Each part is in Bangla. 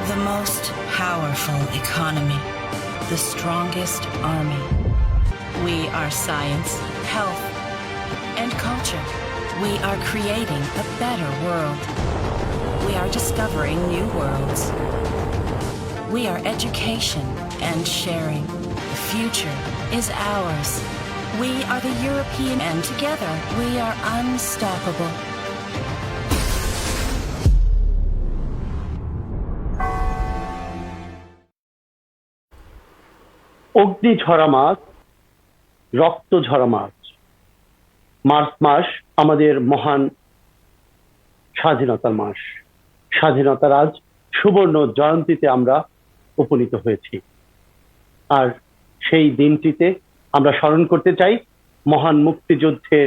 The most powerful economy, the strongest army. We are science, health, and culture. We are creating a better world. We are discovering new worlds. We are education and sharing. The future is ours. We are the European, and together we are unstoppable. অগ্নি ঝরা মাছ, রক্ত ঝরা মাছ। মার্চ মাস আমাদের মহান স্বাধীনতার মাস। স্বাধীনতার আজ সুবর্ণ জয়ন্তীতে আমরা উপনীত হয়েছি। আর সেই দিনটিতে আমরা স্মরণ করতে চাই মহান মুক্তিযুদ্ধে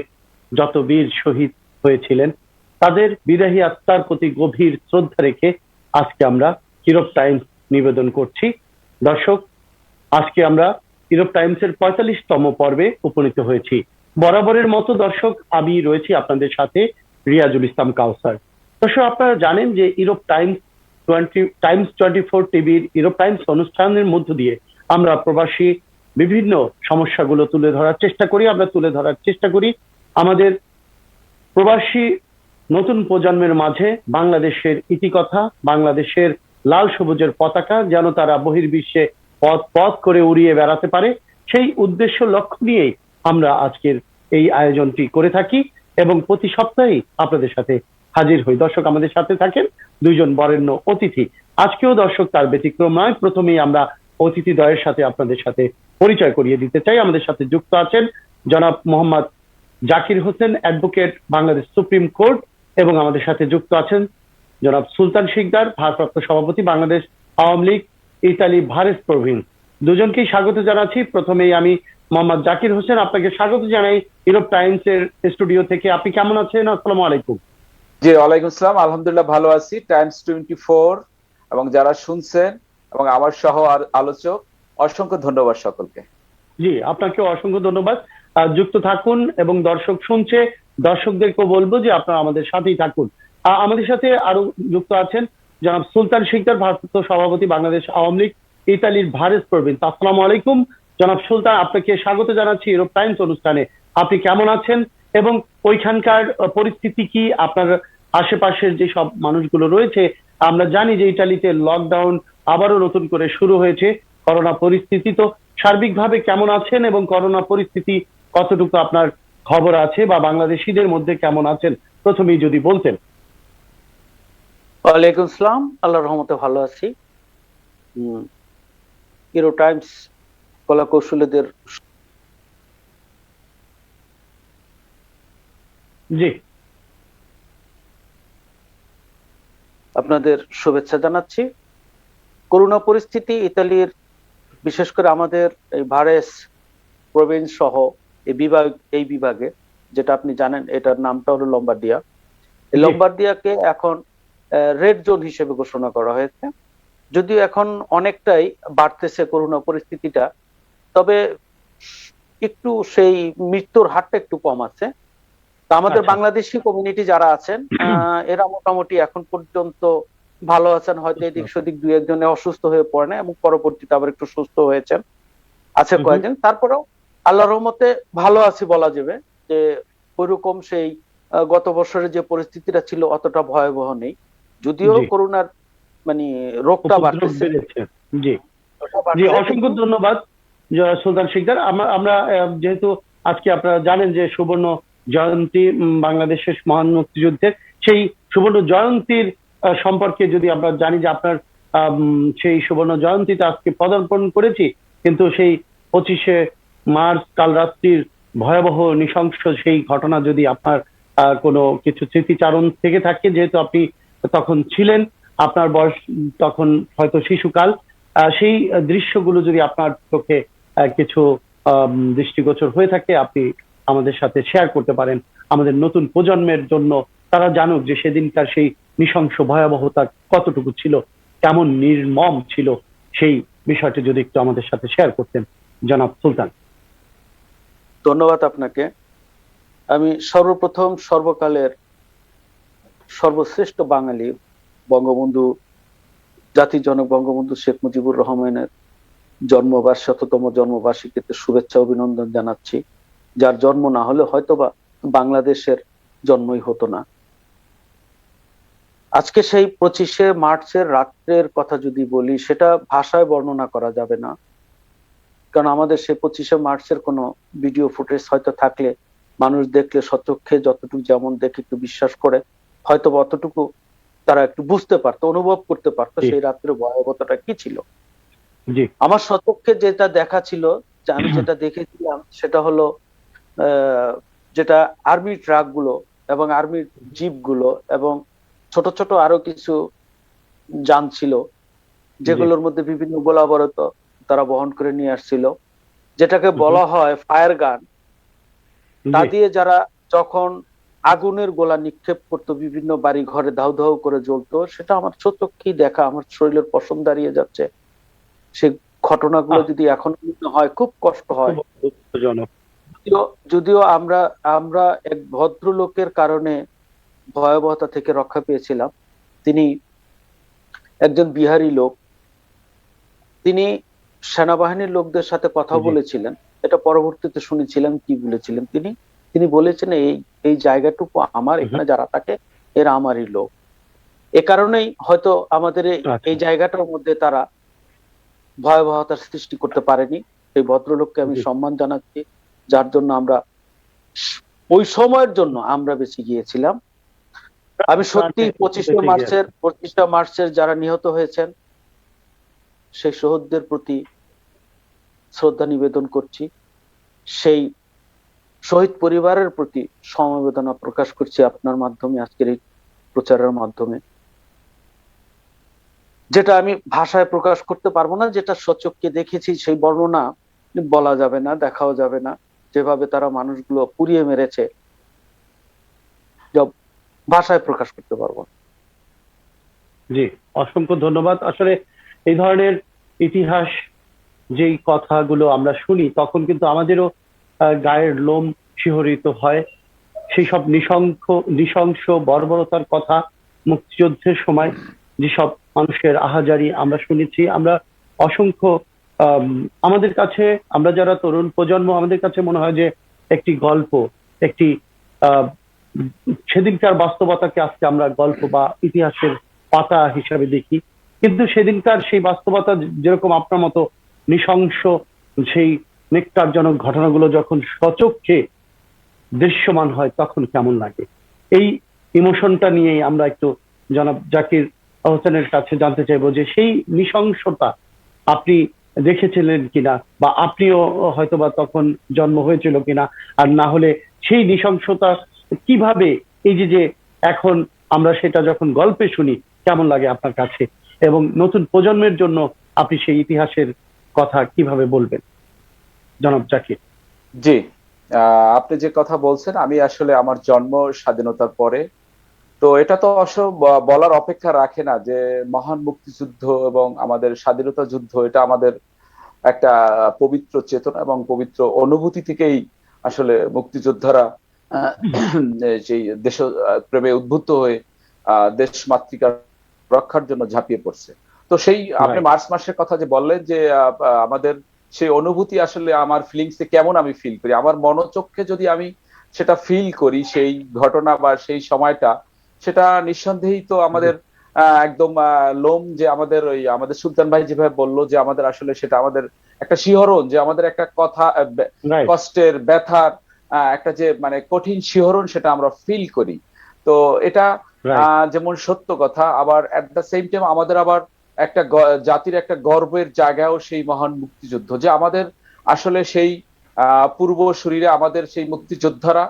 যত বীর শহীদ হয়েছিলেন, তাদের বিদাহী আত্মার প্রতি গভীর শ্রদ্ধা রেখে আজকে আমরা ইউরোপ টাইমস নিবেদন করছি। দর্শক, আজকে আমরা ইউরোপ টাইমসের ৪৫তম পর্বে উপনীত হয়েছি। বরাবরের মতো দর্শক, আমি রয়েছি আপনাদের সাথে রিয়াজুল ইসলাম কাউসার। দর্শক, আপনারা জানেন যে ইউরোপ টাইমস 24 টিভির ইউরোপ টাইমস অনুষ্ঠানের মধ্য দিয়ে আমরা প্রবাসী বিভিন্ন সমস্যাগুলো তুলে ধরার চেষ্টা করি। আমরা তুলে ধরার চেষ্টা করি আমাদের প্রবাসী নতুন প্রজন্মের মাঝে বাংলাদেশের ইতিকথা, বাংলাদেশের লাল সবুজের পতাকা যেন তারা বহির্বিশ্বে পথ পথ করে উড়িয়ে বেড়াতে পারে, সেই উদ্দেশ্য লক্ষ্য নিয়েই আমরা আজকের এই আয়োজনটি করে থাকি এবং প্রতি সপ্তাহেই আপনাদের সাথে হাজির হই। দর্শক, আমাদের সাথে থাকেন দুইজন বরেণ্য অতিথি। আজকেও দর্শক তার ব্যতিক্রম নয়। প্রথমেই আমরা অতিথিদ্বয়ের সাথে আপনাদের সাথে পরিচয় করিয়ে দিতে চাই। আমাদের সাথে যুক্ত আছেন জনাব Mohammad Zakir Hossain, advocate, Bangladesh supreme court, এবং আমাদের সাথে যুক্ত আছেন জনাব সুলতান শিকদার, ভারপ্রাপ্ত সভাপতি, বাংলাদেশ আওয়ামী লীগ ইতালি ভারেস প্রভিন্স। দুজনকেই স্বাগত জানাচ্ছি। প্রথমেই আমি মোহাম্মদ জাকির হোসেন, আপনাকে স্বাগত জানাই ইউরোপ টাইমস এর স্টুডিও থেকে। আপনি কেমন আছেন? আসসালামু আলাইকুম। জি, ওয়ালাইকুম আসসালাম। আলহামদুলিল্লাহ ভালো আছি। টাইমস 24 এবং যারা শুনছেন এবং আমার সহ আলোচক, অসংখ্য ধন্যবাদ সকলকে। জি, আপনাকে অসংখ্য ধন্যবাদ। যুক্ত থাকুন এবং দর্শক শুনছে, দর্শকদেরকেও বলবো যে আপনারা আমাদের সাথেই থাকুন। আমাদের সাথে আরো যুক্ত আছেন জনাব সুলতান শিকদার, ভারপ্রাপ্ত সভাপতি, বাংলাদেশ আওয়ামী লীগ ইতালির ভারেস প্রভিন্স। আসসালামু আলাইকুম জনাব সুলতান, আপনাকে স্বাগত জানাচ্ছি ইউরোপ টাইমস অনুষ্ঠানে। আপনি কেমন আছেন এবং ওইখানকার পরিস্থিতি কি? আপনার আশেপাশের যে সব মানুষগুলো রয়েছে, আমরা জানি যে ইতালিতে লকডাউন আবারও নতুন করে শুরু হয়েছে, করোনা পরিস্থিতি, তো সার্বিকভাবে কেমন আছেন এবং করোনা পরিস্থিতি কতটুকু আপনার খবর আছে বা বাংলাদেশিদের মধ্যে কেমন আছেন, প্রথমেই যদি বলতেন। ওয়ালাইকুম আসসালাম, আল্লাহর রহমতে ভালো আছি। ইউরো টাইমস কলা কৌশলীদের জি, আপনাদের শুভেচ্ছা জানাচ্ছি। করোনা পরিস্থিতি ইতালির, বিশেষ করে আমাদের এই ভারেস প্রভিন্স সহ এই বিভাগে, যেটা আপনি জানেন, এটার নামটা হলো লম্বার্ডিয়া। এই লম্বার্ডিয়াকে এখন রেড জোন হিসেবে ঘোষণা করা হয়েছে। যদিও এখন অনেকটাই বাড়তেছে করোনা পরিস্থিতিটা, তবে একটু সেই মৃত্যুর হারটা একটু কম আছে। তা আমাদের বাংলাদেশি কমিউনিটি যারা আছেন, এরা মোটামুটি এখন পর্যন্ত ভালো আছেন। হয়তো এদিক সেদিক দুই একজনে অসুস্থ হয়ে পড়ে না এবং পরবর্তীতে আবার একটু সুস্থ হয়েছেন, আছে কয়েকজন। তারপরেও আল্লাহর রহমতে ভালো আছি বলা যাবে। যে ওইরকম সেই গত বছরের যে পরিস্থিতিটা ছিল অতটা ভয়াবহ নেই, যদিও করোনার মানে রোগটা বাড়তেছে। জি জি, অসংখ্য ধন্যবাদ সুলতান শিকদার। আমরা যেহেতু আজকে আপনারা জানেন যে সুবর্ণ জয়ন্তী বাংলাদেশের মহান মুক্তিযুদ্ধের, সেই সুবর্ণ জয়ন্তীর সম্পর্কে যদি আমরা জানি যে আপনার সেই সুবর্ণ জয়ন্তীতে আজকে পদার্পণ করেছি, কিন্তু সেই 25শে মার্চ কাল রাত্রির ভয়াবহ নৃশংস সেই ঘটনা যদি আপনার কোনো কিছু স্মৃতিচারণ থেকে থাকে, যেহেতু আপনি তখন ছিলেন, আপনার বয়স তখন হয়তো শিশুকাল, সেই দৃশ্যগুলো যদি আপনার চোখে কিছু দৃষ্টিগোচর হয়ে থাকে, আপনি আমাদের সাথে শেয়ার করতে পারেন, আমাদের নতুন প্রজন্মের জন্য তারা জানুক যে সেদিনকার সেই নৃশংস ভয়াবহতা কতটুকু ছিল, কেমন নির্মম ছিল, সেই বিষয়টি যদি একটু আমাদের সাথে শেয়ার করতেন জনাব সুলতান। ধন্যবাদ আপনাকে। আমি সর্বপ্রথম সর্বকালের সর্বশ্রেষ্ঠ বাঙালি বঙ্গবন্ধু জাতির জনক বঙ্গবন্ধু শেখ মুজিবুর রহমানের জন্মবার্ষিকী 100তম জন্মবার্ষিকীতে শুভেচ্ছা অভিনন্দন জানাচ্ছি। যার জন্ম না হলে হয়তোবা বাংলাদেশের জন্মই হতো না। আজকে সেই 25শে মার্চের রাত্রের কথা যদি বলি, সেটা ভাষায় বর্ণনা করা যাবে না, কারণ আমাদের সেই 25শে মার্চের কোনো ভিডিও ফুটেজ হয়তো থাকলে মানুষ দেখলে সচক্ষে যতটুকু যেমন দেখে একটু বিশ্বাস করে, হয়তো অতটুকু তারা একটু বুঝতে পারতো, অনুভব করতে পারতো সেই রাত্রের ভয়াবহতাটা কি ছিল। জি আমার সচক্ষে যেটা দেখা ছিল, যে আমি যেটা দেখেছিলাম সেটা হলো যেটা আর্মি ট্রাক গুলো এবং আর্মির জিপ গুলো এবং ছোট ছোট আরো কিছু যান ছিল, যেগুলোর মধ্যে বিভিন্ন গোলাবারুদ তারা বহন করে নিয়ে আসছিল, যেটাকে বলা হয় ফায়ার গান। তা দিয়ে যারা যখন আগুনের গোলা নিক্ষেপ করতো বিভিন্ন বাড়ি ঘরে ধাউ ধাউ করে জ্বলতো, সেটা আমার সচক্ষেই দেখা, আমার শরীরের পশম দাঁড়িয়ে যাচ্ছে। সেই ঘটনাগুলো যদি এখন হয় খুব কষ্ট হয়। যদিও আমরা এক ভদ্রলোকের কারণে ভয়াবহতা থেকে রক্ষা পেয়েছিলাম। তিনি একজন বিহারি লোক, তিনি সেনাবাহিনীর লোকদের সাথে কথা বলেছিলেন। এটা পরবর্তীতে শুনেছিলাম কি বলেছিলেন তিনি বলেছেন এই জায়গাটুকু আমার, এখানে যারা থাকে এরা আমারই লোক। এ কারণেই হয়তো আমাদের এই জায়গাটার মধ্যে তারা ভয়াবহতার সৃষ্টি করতে পারেনি। এই ভদ্রলোককে আমি সম্মান জানাচ্ছি, যার জন্য আমরা ওই সময়ের জন্য আমরা বেঁচে গিয়েছিলাম। আমি সত্যি 25শে মার্চের যারা নিহত হয়েছেন সেই শহীদদের প্রতি শ্রদ্ধা নিবেদন করছি, সেই শহীদ পরিবারের প্রতি সমবেদনা প্রকাশ করছি আপনার মাধ্যমে, আজকের এই প্রচারের মাধ্যমে। যেটা আমি ভাষায় প্রকাশ করতে পারবো না, যেটা সচক্ষে দেখেছি সেই বর্ণনা বলা যাবে না, দেখাও যাবে না। যেভাবে তারা মানুষগুলো পুড়িয়ে মেরেছে, ভাষায় প্রকাশ করতে পারবো না। জি, অসংখ্য ধন্যবাদ। আসলে এই ধরনের ইতিহাস যেই কথাগুলো আমরা শুনি, তখন কিন্তু আমাদেরও গায়ের লোম শিহরিত হয়। সেই সব নৃশংস বর্বরতার কথা, মুক্তিযুদ্ধের সময় যেসব মানুষের আহাজারি আমরা শুনেছি, আমরা অসংখ্য আমাদের কাছে, আমরা যারা তরুণ প্রজন্ম, আমাদের কাছে মনে হয় যে একটি গল্প, একটি সেদিনকার বাস্তবতাকে আজকে আমরা গল্প বা ইতিহাসের পাতা হিসাবে দেখি। কিন্তু সেদিনকার সেই বাস্তবতা যেরকম আপনার মতো নৃশংস সেই নেকটারজনক ঘটনাগুলো যখন সচক্ষে দৃশ্যমান হয়, তখন কেমন লাগে, এই ইমোশনটা নিয়েই আমরা একটু জনাব জাকির হোসেনের কাছে জানতে চাইবো যে সেই নৃশংসতা আপনি দেখেছিলেন কিনা, বা আপনিও হয়তোবা তখন জন্ম হয়েছিল কিনা, আর না হলে সেই নৃশংসতা কিভাবে এই যে এখন আমরা সেটা যখন গল্পে শুনি কেমন লাগে আপনার কাছে, এবং নতুন প্রজন্মের জন্য আপনি সেই ইতিহাসের কথা কিভাবে বলবেন, জনাব জাকির? জি, আপনি যে কথা বলছেন, আমি আসলে আমার জন্ম স্বাধীনতার পরে, তো এটা তো বলার অপেক্ষা রাখে না যে মহান মুক্তিযুদ্ধ এবং আমাদের স্বাধীনতা যুদ্ধ, এটা আমাদের একটা পবিত্র চেতনা এবং পবিত্র অনুভূতি থেকেই আসলে মুক্তিযোদ্ধারা সেই দেশ প্রেমে উদ্বুদ্ধ হয়ে দেশ মাতৃকার রক্ষার জন্য ঝাঁপিয়ে পড়ছে। তো সেই আপনি মার্চ মাসের কথা যে বললেন, যে আমাদের সেই অনুভূতি আসলে আমার ফিলিংসে কেমন আমি ফিল করি, আমার মনোচক্ষে যদি আমি সেটা ফিল করি, সেই ঘটনা বা সেই সময়টা, সেটা নিঃসন্দেহেই তো আমাদের একদম লোম, যে আমাদের সুলতান ভাই যেভাবে বললো, যে আমাদের আসলে সেটা আমাদের একটা শিহরণ, যে আমাদের একটা কথা, কষ্টের, ব্যথার একটা যে মানে কঠিন শিহরণ, সেটা আমরা ফিল করি। তো এটা যেমন সত্য কথা, আবার এট দ্য সেম টাইম আমাদের আবার একটা জাতির একটা গর্বের জায়গাও সেই মহান মুক্তিযুদ্ধ, যে আমাদের আসলে সেই পূর্বসূরীরা, আমাদের সেই মুক্তিযোদ্ধারা,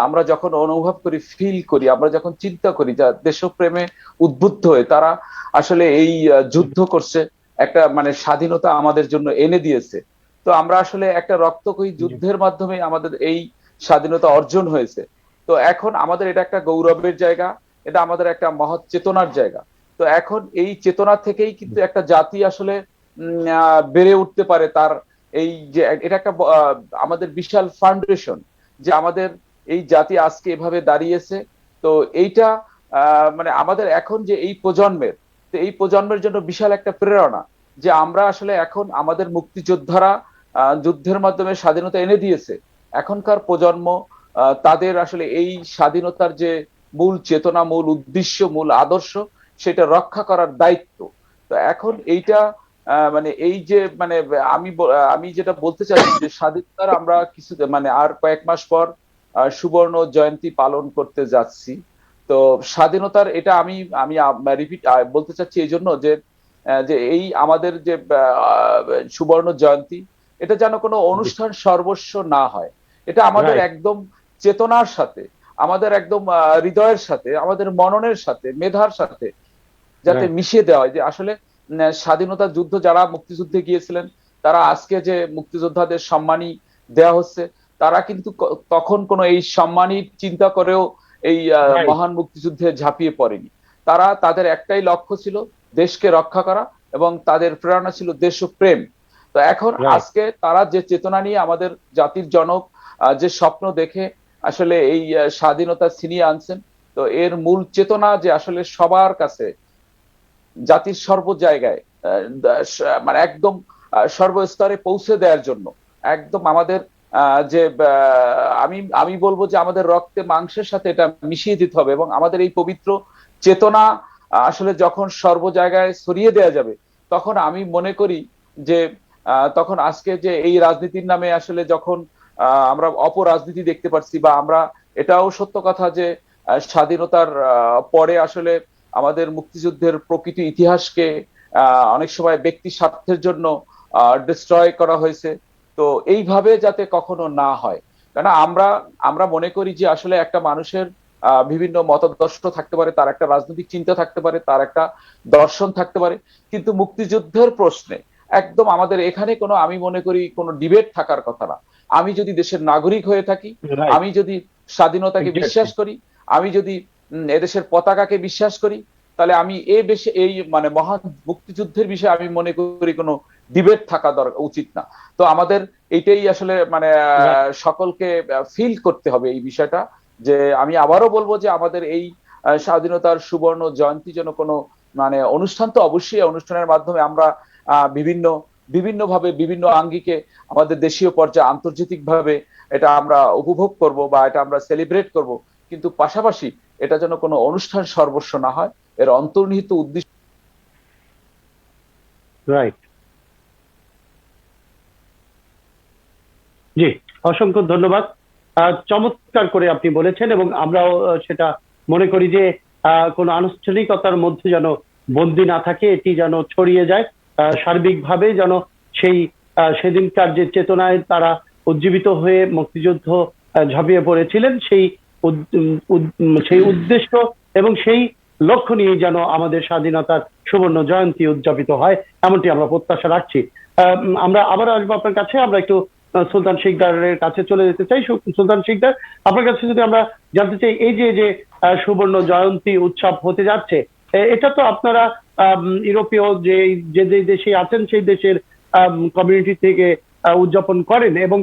আমরা যখন অনুভব করি, ফিল করি, আমরা যখন চিন্তা করি, যা দেশপ্রেমে উদ্বুদ্ধ হয়ে তারা আসলে এই যুদ্ধ করছে, একটা মানে স্বাধীনতা আমাদের জন্য এনে দিয়েছে। তো আমরা আসলে একটা রক্তক্ষয়ী যুদ্ধের মাধ্যমে আমাদের এই স্বাধীনতা অর্জন হয়েছে। তো এখন আমাদের এটা একটা গৌরবের জায়গা, এটা আমাদের একটা মহৎ চেতনার জায়গা। তো এখন এই চেতনা থেকেই কিন্তু একটা জাতি আসলে বেড়ে উঠতে পারে। তার এই যে এটা একটা আমাদের বিশাল ফাউন্ডেশন, যে আমাদের এই জাতি আজকে এভাবে দাঁড়িয়েছে। তো এইটা মানে আমাদের এখন যে এই প্রজন্মের, তো এই প্রজন্মের জন্য বিশাল একটা প্রেরণা যে আমরা আসলে এখন আমাদের মুক্তিযোদ্ধারা যুদ্ধের মাধ্যমে স্বাধীনতা এনে দিয়েছে, এখনকার প্রজন্ম তাদের আসলে এই স্বাধীনতার যে মূল চেতনা, মূল উদ্দেশ্য, মূল আদর্শ, সেটা রক্ষা করার দায়িত্ব। তো এখন এইটা মানে এই যে মানে আমি যেটা বলতে চাই যে স্বাধীনতার আমরা কিছু মানে আর কয়েক মাস পর সুবর্ণ জয়ন্তী পালন করতে যাচ্ছি। তো স্বাধীনতার এটা আমি আমি রিপিট বলতে চাচ্ছি এই জন্য যে যে এই আমাদের যে সুবর্ণ জয়ন্তী, এটা যেন কোনো অনুষ্ঠান সর্বস্ব না হয়। এটা আমাদের একদম চেতনার সাথে, আমাদের একদম হৃদয়ের সাথে, আমাদের মননের সাথে, মেধার সাথে যাতে মিশিয়ে দেওয়া হয় যে আসলে স্বাধীনতা যুদ্ধ যারা মুক্তিযুদ্ধে গিয়েছিলেন, তারা আজকে যে মুক্তিযোদ্ধাদের সম্মানী দেওয়া হচ্ছে, তারা কিন্তু তখন কোনো এই সম্মানী চিন্তা করেও এই মহান মুক্তিযুদ্ধে ঝাঁপিয়ে পড়েনি। তারা তাদের একটাই লক্ষ্য ছিল দেশকে রক্ষা করা, এবং তাদের প্রেরণা ছিল দেশপ্রেম। তো এখন আজকে তারা যে চেতনা নিয়ে আমাদের জাতির জনক যে স্বপ্ন দেখে আসলে এই স্বাধীনতা ছিনিয়ে আনছেন, তো এর মূল চেতনা যে আসলে সবার কাছে, জাতির সর্ব জায়গায় মানে একদম সর্বস্তরে পৌঁছে দেওয়ার জন্য একদম আমাদের যে আমি বলবো যে আমাদের রক্তে মাংসের সাথে এটা মিশিয়ে দিতে হবে, এবং আমাদের এই পবিত্র চেতনা আসলে যখন সর্ব জায়গায় ছড়িয়ে দেওয়া যাবে, তখন আমি মনে করি যে তখন আজকে যে এই রাজনীতির নামে আসলে যখন আমরা অপরাজনীতি দেখতে পাচ্ছি, বা আমরা এটাও সত্য কথা যে স্বাধীনতার পরে আসলে আমাদের মুক্তিযুদ্ধের প্রকৃত ইতিহাসকে অনেক সময় ব্যক্তি স্বার্থের জন্য ডিস্ট্রয় করা হয়েছে। তো এইভাবে যাতে কখনো না হয়, কারণ আমরা মনে করি যে আসলে একটা মানুষের বিভিন্ন মতাদর্শ থাকতে পারে, তার একটা রাজনৈতিক চিন্তা থাকতে পারে, তার একটা দর্শন থাকতে পারে, কিন্তু মুক্তিযুদ্ধের প্রশ্নে একদম আমাদের এখানে কোনো, আমি মনে করি কোনো ডিবেট থাকার কথা না। আমি যদি দেশের নাগরিক হয়ে থাকি, আমি যদি স্বাধীনতাকে বিশ্বাস করি, আমি যদি এদেশের পতাকাকে বিশ্বাস করি, তাহলে আমি এই মানে মহান মুক্তিযুদ্ধের বিষয়ে আমি মনে করি কোনো ডিবেট থাকা উচিত না। তো আমাদের এইটাই আসলে মানে সকলকে ফিল করতে হবে এই বিষয়টা, যে আমি আবারও বলবো যে আমাদের এই স্বাধীনতার সুবর্ণ জয়ন্তী যেন কোনো মানে অনুষ্ঠান, তো অবশ্যই অনুষ্ঠানের মাধ্যমে আমরা বিভিন্ন ভাবে বিভিন্ন আঙ্গিকে আমাদের দেশীয় পর্যায়ে আন্তর্জাতিক ভাবে এটা আমরা উপভোগ করব বা এটা আমরা সেলিব্রেট করব, কিন্তু পাশাপাশি এটা যেন কোনো অনুষ্ঠান সর্বস্ব না হয়, এর অন্তর্নিহিত উদ্দেশ্য। রাইট, জি, অসংখ্য ধন্যবাদ। চমৎকার করে আপনি বলেছেন, এবং আমরাও সেটা মনে করি যে কোনো আনুষ্ঠানিকতার মধ্যে যেন বন্দি না থাকে, এটি যেন ছড়িয়ে যায় সার্বিকভাবে, যেন সেদিনকার যে চেতনায় তারা উজ্জীবিত হয়ে মুক্তিযুদ্ধ ঝাঁপিয়ে পড়েছিলেন, সেই উদ্দেশ্য এবং সেই লক্ষ্য নিয়ে যেন আমাদের স্বাধীনতার সুবর্ণ জয়ন্তী উদযাপিত হয়, এমনটি আমরা প্রত্যাশা রাখছি। আমরা আবার আসবো আপনার কাছে। আমরা একটু সুলতান শিকদারের কাছে চলে যেতে চাই। সুলতান শিকদার, আপনার কাছে যদি আমরা জানতে চাই, এই যে সুবর্ণ জয়ন্তী উৎসব হতে যাচ্ছে, এটা তো আপনারা ইউরোপীয় যে দেশে আছেন সেই দেশের কমিউনিটি থেকে উদযাপন করেন, এবং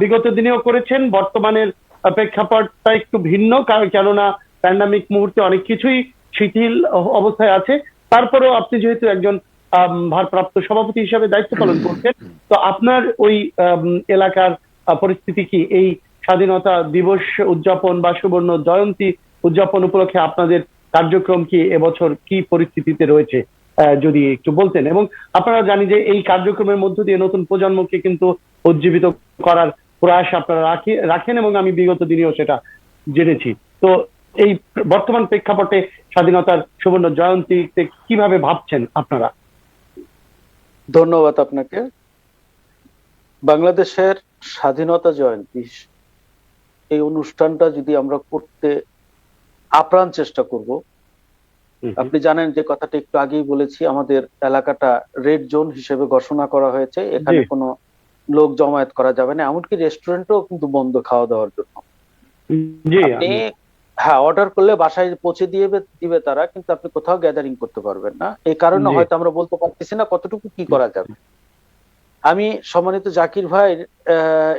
বিগত দিনেও করেছেন। বর্তমানের প্রেক্ষাপটটা একটু ভিন্ন, কেননা প্যান্ডামিক মুহূর্তে অনেক কিছুই শিথিল অবস্থায় আছে। তারপরেও আপনি যেহেতু একজন ভারপ্রাপ্ত সভাপতি হিসেবে দায়িত্ব পালন করছেন, তো আপনার ওই এলাকার পরিস্থিতি কি? এই স্বাধীনতা দিবস উদযাপন বা সুবর্ণ জয়ন্তী উদযাপন উপলক্ষে আপনাদের কার্যক্রম কি এবছর কি পরিস্থিতিতে রয়েছে, যদি একটু বলতেন। এবং আপনারা জানি যে এই কার্যক্রমের মধ্য দিয়ে নতুন প্রজন্মকে কিন্তু উজ্জীবিত করার প্রয়াস আপনারা রাখেন, এবং আমি বিগত দিনেও সেটা জেনেছি। তো এই বর্তমান প্রেক্ষাপটে স্বাধীনতার সুবর্ণ জয়ন্তীতে কিভাবে ভাবছেন আপনারা? ধন্যবাদ আপনাকে। বাংলাদেশের স্বাধীনতা জয়ন্তী এই অনুষ্ঠানটা যদি আমরা করতে আপ্রাণ চেষ্টা করব, আপনি জানেন যে কথাটা একটু আগেই বলেছি, আমাদের এলাকাটা রেড জোন হিসেবে ঘোষণা করা হয়েছে। এখানে কোনো লোক জমায়েত করা যাবে না, এমনকি রেস্টুরেন্টও কিন্তু বন্ধ খাওয়া দাওয়ার জন্য। হ্যাঁ, অর্ডার করলে বাসায় পৌঁছে দিবে তারা, কিন্তু আপনি কোথাও গ্যাদারিং করতে পারবেন না। এই কারণে হয়তো আমরা বলতে পারতেছি না কতটুকু কি করা যাবে। আমি সম্মানিত জাকির ভাই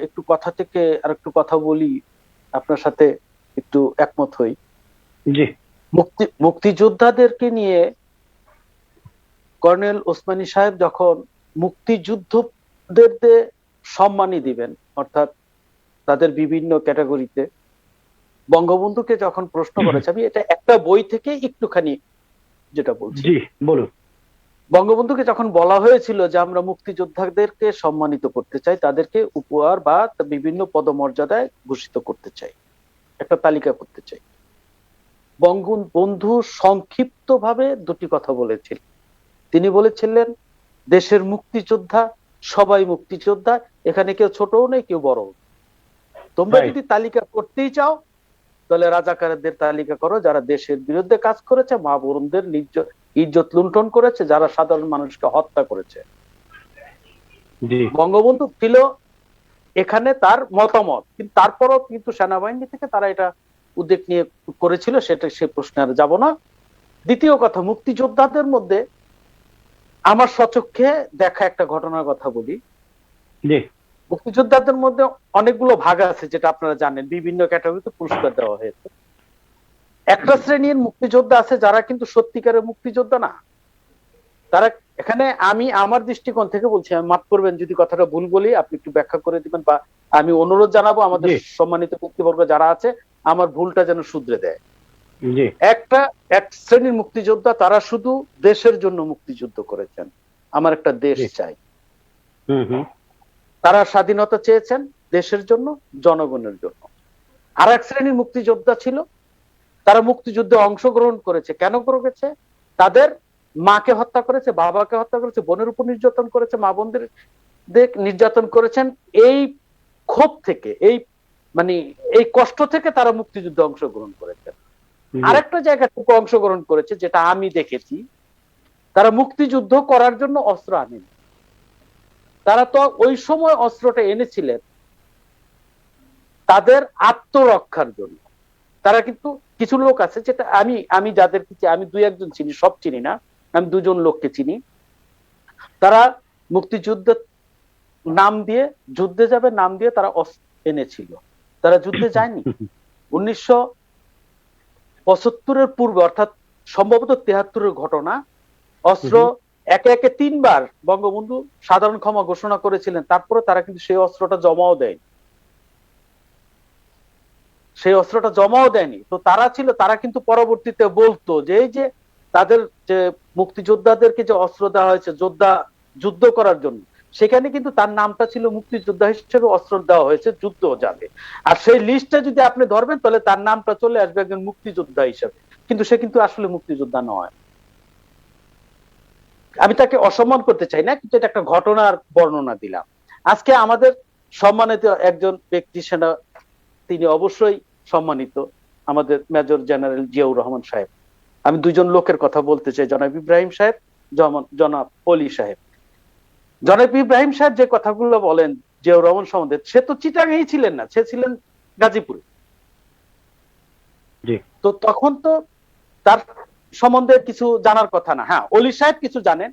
একটু কথা থেকে আর একটু কথা বলি, আপনার সাথে একটু একমত হই। জি, মুক্তিযোদ্ধাদেরকে নিয়ে কর্নেল ওসমানী সাহেব যখন মুক্তিযুদ্ধদের সম্মানী দিবেন, অর্থাৎ তাদের বিভিন্ন ক্যাটাগরিতে, বঙ্গবন্ধুকে যখন প্রশ্ন করেছে, আমি এটা একটা বই থেকে একটুখানি যেটা বলছি, জি বলুন। বঙ্গবন্ধুকে যখন বলা হয়েছিল যে আমরা মুক্তিযোদ্ধাদেরকে সম্মানিত করতে চাই, তাদেরকে উপহার বা বিভিন্ন পদমর্যাদায় ভূষিত করতে চাই, একটা তালিকা করতে চাই, বঙ্গবন্ধু সংক্ষিপ্ত ভাবে দুটি কথা বলেছিলেন। তিনি বলেছিলেন দেশের মুক্তিযোদ্ধা সবাই মুক্তিযোদ্ধা, এখানে কেউ ছোটও নেই কেউ বড়ও নেই। তোমরা যদি তালিকা করতেই চাও তাহলে রাজাকারদের তালিকা করো, যারা দেশের বিরুদ্ধে কাজ করেছে, মা বোনদের ইজ্জত লুণ্ঠন করেছে, যারা সাধারণ মানুষকে হত্যা করেছে। বঙ্গবন্ধু ছিল এখানে তার মতামত, কিন্তু তারপরও কিন্তু সেনাবাহিনী থেকে তারা এটা উদ্যোগ নিয়ে করেছিল, সেটা সে প্রশ্নে আর যাব না। দ্বিতীয় কথা, মুক্তিযোদ্ধাদের মধ্যে আমার সচক্ষে দেখা একটা ঘটনার কথা বলি। মুক্তিযোদ্ধাদের মধ্যে অনেকগুলো ভাগ আছে, যেটা আপনারা জানেন, বিভিন্ন ক্যাটাগরিতে পুরস্কার দেওয়া হয়েছে। একটা শ্রেণীর মুক্তিযোদ্ধা আছে যারা কিন্তু সত্যিকারের মুক্তিযোদ্ধা না। তারা এখানে, আমি আমার দৃষ্টিকোণ থেকে বলছি, আমি মাফ করবেন যদি কথাটা ভুল বলি, আপনি একটু ব্যাখ্যা করে দিবেন, বা আমি অনুরোধ জানাবো আমাদের সম্মানিত ব্যক্তিবর্গ যারা আছে আমার ভুলটা যেন শুধরে দেয়। এক শ্রেণীর মুক্তিযোদ্ধা তারা শুধু দেশের জন্য মুক্তিযুদ্ধ করেছেন, আমার একটা দেশ চাই। তারা স্বাধীনতা চেয়েছেন দেশের জন্য, জনগণের জন্য। আর এক শ্রেণীর মুক্তিযোদ্ধা ছিল, তারা মুক্তিযুদ্ধে অংশগ্রহণ করেছে, কেন করেছে? তাদের মাকে হত্যা করেছে, বাবাকে হত্যা করেছে, বোনের উপর নির্যাতন করেছে, মা বোনদের নির্যাতন করেছেন। এই ক্ষোভ থেকে, এই কষ্ট থেকে তারা মুক্তিযুদ্ধে অংশগ্রহণ করেছেন। আরেকটা জায়গা থেকে অংশগ্রহণ করেছে, যেটা আমি দেখেছি, তারা মুক্তিযুদ্ধ করার জন্য অস্ত্র আনেনি। তারা তো ওই সময় অস্ত্রটা এনেছিলেন তাদের আত্মরক্ষার জন্য। তারা কিন্তু কিছু লোক আছে, যেটা আমি যাদের আমি দুই একজন চিনি, সব চিনি না, আমি দুজন লোককে চিনি, তারা মুক্তিযুদ্ধের নাম দিয়ে যুদ্ধে যাবে নাম দিয়ে তারা অস্ত্র এনেছিল, তারা যুদ্ধে যায়নি। 1975-এর পূর্বে, অর্থাৎ সম্ভবত 73-এর ঘটনা, অস্ত্র একে একে 3 বার বঙ্গবন্ধু সাধারণ ক্ষমা ঘোষণা করেছিলেন, তারপরে তারা কিন্তু সেই অস্ত্রটা জমাও দেয়নি, সেই অস্ত্রটা জমাও দেয়নি। তো তারা কিন্তু পরবর্তীতে বলতো যে এই যে তাদের যে মুক্তিযোদ্ধাদেরকে যে অস্ত্র দেওয়া হয়েছে যুদ্ধ করার জন্য, সেখানে কিন্তু তার নামটা ছিল মুক্তিযোদ্ধা হিসেবে অস্ত্র দেওয়া হয়েছে, যুদ্ধ যাবে। আর সেই লিস্টটা যদি আপনি ধরবেন তাহলে তার নামটা চলে আসবে একজন মুক্তিযোদ্ধা হিসেবে, কিন্তু সে কিন্তু আসলে মুক্তিযোদ্ধা নয়। আমি তাকে অসম্মান করতে চাই না, কিন্তু এটা একটা ঘটনার বর্ণনা দিলাম। আজকে আমাদের সম্মানিত একজন ব্যক্তি, সেনা তিনি অবশ্যই সম্মানিত, আমাদের মেজর জেনারেল জিয়াউর রহমান সাহেব। আমি দুইজন লোকের কথা বলতে চাই, জনাব ইব্রাহিম সাহেব, জনাব অলি সাহেব। জনাব ইব্রাহিম সাহেব যে কথাগুলো বলেন জিয়াউর রহমান সম্বন্ধে, সে তো চিটাগাঁই ছিলেন না, সে ছিলেন গাজীপুরে। তো তখন তো তার সম্বন্ধে কিছু জানার কথা না। হ্যাঁ, অলি সাহেব কিছু জানেন,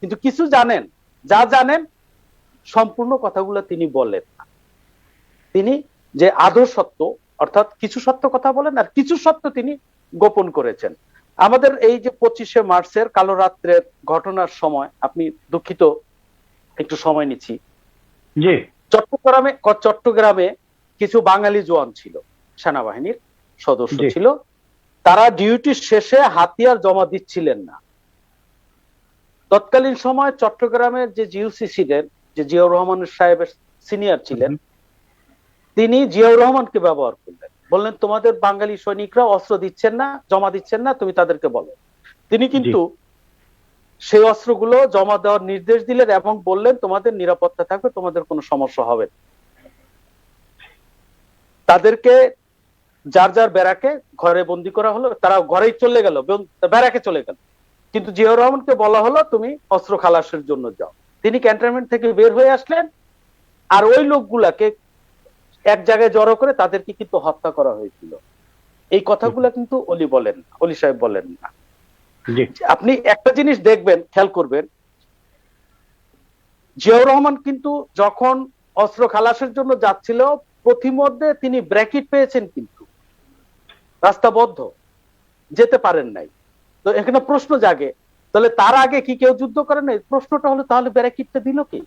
কিন্তু কিছু জানেন, যা জানেন সম্পূর্ণ কথাগুলো তিনি বলেন না। তিনি যে আদৌ সত্য, অর্থাৎ কিছু সত্য কথা বলেন, আর কিছু সত্য তিনি গোপন করেছেন। আমাদের এই যে 25শে মার্চের কালো রাত্রের ঘটনার সময়, আপনি দুঃখিত একটু সময় নিচ্ছি, চট্টগ্রামে কিছু বাঙালি জওয়ান ছিল, সেনাবাহিনীর সদস্য ছিল, তারা ডিউটি শেষে হাতিয়ার জমা দিচ্ছিলেন না। তৎকালীন সময় চট্টগ্রামের যে জিওসি ছিলেন, যে জিয়াউর রহমান সাহেবের সিনিয়র ছিলেন, তিনি জিয়াউর রহমানকে ব্যবহার করলেন, বললেন তোমাদের বাঙালি সৈনিকরা অস্ত্র দিচ্ছেন না, জমা দিচ্ছেন না, তুমি তাদেরকে বলো। তিনি কিন্তু সেই অস্ত্রগুলো জমা দেওয়ার নির্দেশ দিলেন এবং বললেন তোমাদের নিরাপত্তা থাকবে, তোমাদের কোনো সমস্যা হবে না। তাদেরকে যার যার ব্যারাকে ঘরে বন্দি করা হলো, তারা ঘরেই চলে গেল, ব্যারাকে চলে গেল, কিন্তু জিয়াউর রহমানকে বলা হলো তুমি অস্ত্র খালাসের জন্য যাও। তিনি ক্যান্টনমেন্ট থেকে বের হয়ে আসলেন, আর ওই লোকগুলাকে এক জায়গায় জড়ো করে তাদেরকে কিন্তু হত্যা করা হয়েছিল। এই কথাগুলা কিন্তু অলি সাহেব বলেন না। আপনি একটা জিনিস দেখবেন, খেয়াল করবেন, জিয়াউর রহমান কিন্তু যখন অস্ত্র খালাসের জন্য যাচ্ছিল, প্রতিমধ্যে তিনি ব্র্যাকেট পেয়েছেন, কিন্তু রাস্তা বদ্ধ, যেতে পারেন নাই। তো এখানে প্রশ্ন জাগে, তাহলে তার আগে কি কেউ যুদ্ধ করে নাই? প্রশ্নটা হলো তাহলে ব্যারাকিটটা দিল কি?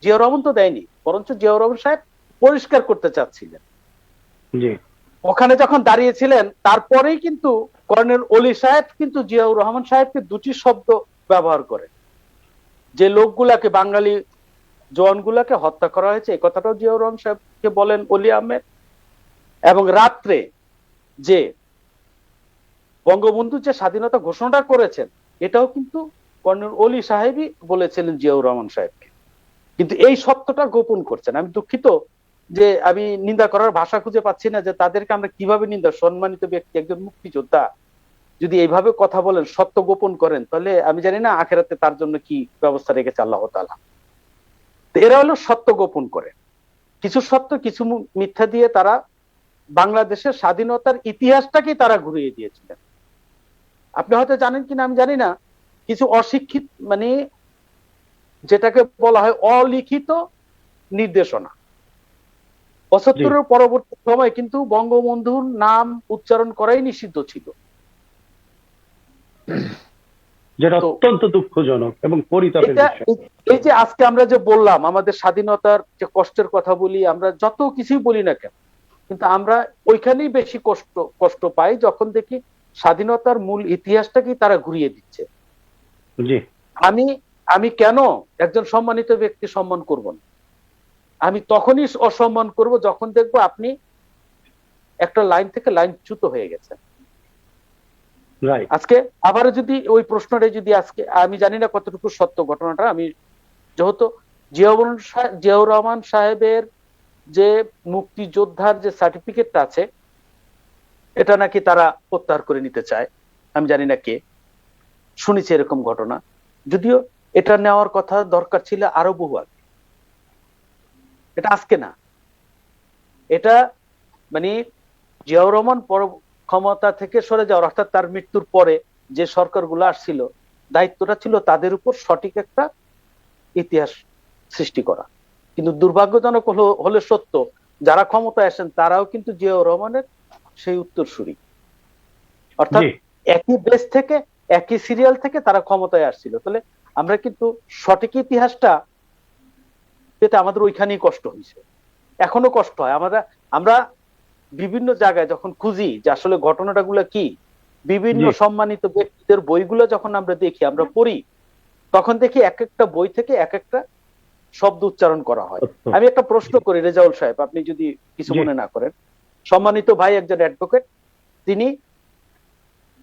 জিয়াউর রহমান তো দেয়নি, বরঞ্চ জিয়াউর রহমান সাহেব পরিষ্কার করতে চাচ্ছিলেন। জি ওখানে যখন দাঁড়িয়েছিলেন তারপরেই কিন্তু কর্নেল অলি সাহেব কিন্তু জিয়াউর রহমান সাহেবকে দুটি শব্দ ব্যবহার করে, যে লোকগুলাকে, বাঙালি জওয়ানগুলাকে হত্যা করা হয়েছে এই কথাটাও জিয়াউর রহমান সাহেবকে বলেন অলি আহমেদ। এবং রাত্রে যে বঙ্গবন্ধু যে স্বাধীনতা ঘোষণাটা করেছেন এটাও কিন্তু কর্নেল অলি সাহেবই বলেছিলেন জিয়াউর রহমান সাহেবকে। কিন্তু এই সত্যটা গোপন করছেন। আমি দুঃখিত যে আমি নিন্দা করার ভাষা খুঁজে পাচ্ছি না, যে তাদেরকে আমরা কিভাবে নিন্দা, সম্মানিত ব্যক্তি, একজন মুক্তিযোদ্ধা যদি এইভাবে কথা বলেন, সত্য গোপন করেন, তাহলে আমি জানি না আখেরাতে তার জন্য কি ব্যবস্থা রেখেছে আল্লাহ তাআলা। তো এরা হলো সত্য গোপন করে, কিছু সত্য কিছু মিথ্যা দিয়ে তারা বাংলাদেশের স্বাধীনতার ইতিহাসটাকে তারা ঘুরিয়ে দিয়েছিলেন। আপনি হয়তো জানেন কিনা আমি জানি না, কিছু অশিক্ষিত, মানে যেটাকে বলা হয় অলিখিত নির্দেশনা, ৭৫ পরবর্তী সময় কিন্তু বঙ্গবন্ধুর নাম উচ্চারণ করাই নিষিদ্ধ ছিল, যেটা অত্যন্ত দুঃখজনক এবং পরিতাপের বিষয়। এই যে আজকে আমরা যে বললাম আমাদের স্বাধীনতার যে কষ্টের কথা বলি, আমরা যত কিছুই বলি না কেন, কিন্তু আমরা ওইখানেই বেশি কষ্ট পাই যখন দেখি স্বাধীনতার মূল ইতিহাসটাকেই তারা ঘুরিয়ে দিচ্ছে। জি আমি কেন একজন সম্মানিত ব্যক্তি সম্মান করব না? আমি তখনই অসম্মান করব যখন দেখবো আপনি একটা লাইন থেকে লাইনচ্যুত হয়ে গেছেন। আজকে আবার যদি ওই প্রশ্নটা যদি আজকে, আমি জানি না কতটুকু সত্য ঘটনাটা, আমি যেহেতু জিয়াউর রহমান সাহেবের যে মুক্তিযোদ্ধার যে সার্টিফিকেটটা আছে এটা নাকি তারা প্রত্যাহার করে নিতে চায়, আমি জানি না কে, শুনেছি এরকম ঘটনা, যদিও এটা নেওয়ার কথা দরকার ছিল আরো বহু আগে, এটা আজকে না। এটা মানে জিয়াউর রহমান ক্ষমতা থেকে সরে যাওয়ার, অর্থাৎ তার মৃত্যুর পরে যে সরকারগুলো আসছিল দায়িত্বটা ছিল তাদের উপর সঠিক একটা ইতিহাস সৃষ্টি করা। কিন্তু দুর্ভাগ্যজনক হলে সত্য, যারা ক্ষমতায় আসেন তারাও কিন্তু জিয়াউর রহমানের সেই উত্তরসূরি, অর্থাৎ একই দেশ থেকে একই সিরিয়াল থেকে তারা ক্ষমতায় আসছিল। তাহলে আমরা কিন্তু সঠিক ইতিহাসটা পেতে আমাদের ওইখানেই কষ্ট হয়েছে, এখনো কষ্ট হয়। আমরা বিভিন্ন জায়গায় যখন খুঁজি যে আসলে ঘটনাটা গুলা কি, বিভিন্ন সম্মানিত ব্যক্তিদের বইগুলো যখন আমরা দেখি, আমরা পড়ি, তখন দেখি এক একটা বই থেকে এক একটা শব্দ উচ্চারণ করা হয়। আমি একটা প্রশ্ন করি রেজাউল সাহেব, আপনি যদি কিছু মনে না করেন, সম্মানিত ভাই একজন অ্যাডভোকেট, তিনি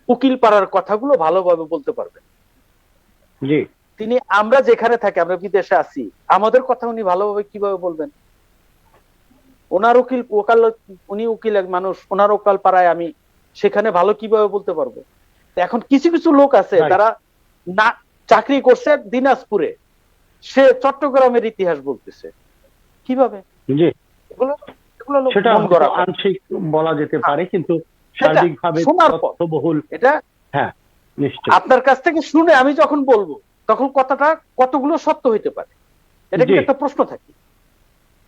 উকিল পাড়ার কথাগুলো ভালোভাবে বলতে পারবেন। তিনি, আমরা যেখানে থাকি, আমরা বিদেশে আছি, আমাদের কথা উনি ভালোভাবে কিভাবে বলবেন? ওনার উনি উকিল এক মানুষ, ওনার ওকাল পাড়ায় আমি সেখানে ভালো কিভাবে বলতে পারবো? এখন কিছু কিছু লোক আছে তারা না চাকরি করছে দিনাজপুরে, সে চট্টগ্রামের ইতিহাস বলতেছে, কিভাবে? সেটা আংশিক বলা যেতে পারে, কিন্তু সার্বিকভাবে তথ্যবহুল। এটা হ্যাঁ নিশ্চয়ই আপনার কাছ থেকে শুনে আমি যখন বলবো তখন কথাটা কতগুলো সত্য হইতে পারে, এটা কি একটা প্রশ্ন থাকে।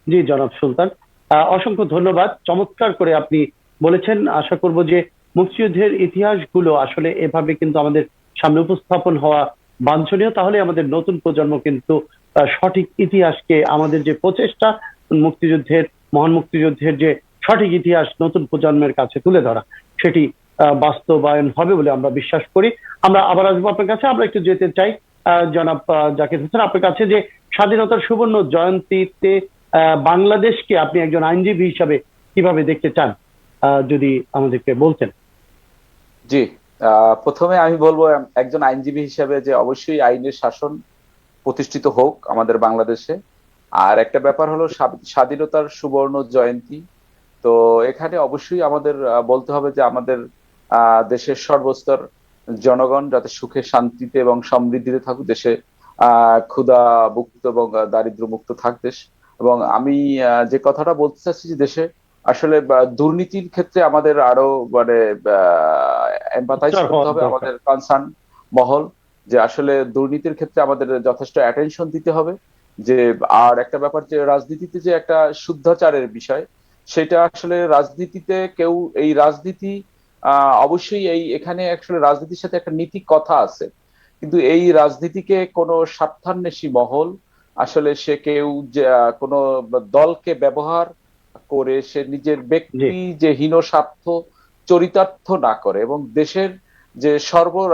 জি জনাব সুলতান, অসংখ্য ধন্যবাদ, চমৎকার করে আপনি বলেছেন। আশা করব যে মুক্তিযুদ্ধের ইতিহাসগুলো আসলে এভাবে কিন্তু আমাদের সামনে উপস্থাপন হওয়া বাঞ্ছনীয়, তাহলে আমাদের নতুন প্রজন্ম কিন্তু সঠিক ইতিহাসকে, আমাদের যে প্রচেষ্টা মুক্তিযুদ্ধের, মহান মুক্তিযুদ্ধের যে সঠিক ইতিহাস নতুন প্রজন্মের কাছে তুলে ধরা, সেটি বাস্তবায়ন হবে বলে আমরা বিশ্বাস করি। আমরা আবার আসবো আপনার কাছে। আমরা একটু যেতে চাই জনাব জাকির হোসেন আপনার কাছে, যে স্বাধীনতার সুবর্ণ জয়ন্তীতে বাংলাদেশকে আপনি একজন আইনজীবী হিসাবে কিভাবে দেখতে চান, যদি আমাদেরকে বলতেন। জি, প্রথমে আমি বলবো একজন আইনজীবী হিসাবে যে অবশ্যই আইনের শাসন প্রতিষ্ঠিত হোক আমাদের বাংলাদেশে। আর একটা ব্যাপার হলো স্বাধীনতার সুবর্ণ জয়ন্তী, তো এখানে অবশ্যই আমাদের বলতে হবে যে আমাদের দেশের সর্বস্তর জনগণ যাতে সুখে শান্তিতে এবং সমৃদ্ধিতে থাকুক, দেশে ক্ষুধা মুক্ত এবং দারিদ্র মুক্ত থাক দেশ। এবং আমি যে কথাটা বলতে চাচ্ছি যে দেশে আসলে দুর্নীতির ক্ষেত্রে আমাদের আরো মানে এমপাথাইজ করতে হবে, আমাদের কনসার্ন মহল, যে আসলে দুর্নীতির ক্ষেত্রে আমাদের যথেষ্ট অ্যাটেনশন দিতে হবে। যে আর একটা ব্যাপার যে রাজনীতিতে যে একটা শুদ্ধাচারের বিষয়, সেটা আসলে রাজনীতিতে কেউ এই রাজনীতি অবশ্যই এখানে আসলে রাজনীতির সাথে একটা নীতি কথা আছে, কিন্তু এই রাজনীতিকে কোনো স্বার্থান্বেষী মহল আসলে সে কেউ কোনো দলকে ব্যবহার করে সে নিজের জি, ব্যক্তি যে হীন স্বার্থ চরিতার্থ না করে, এবং দেশের যে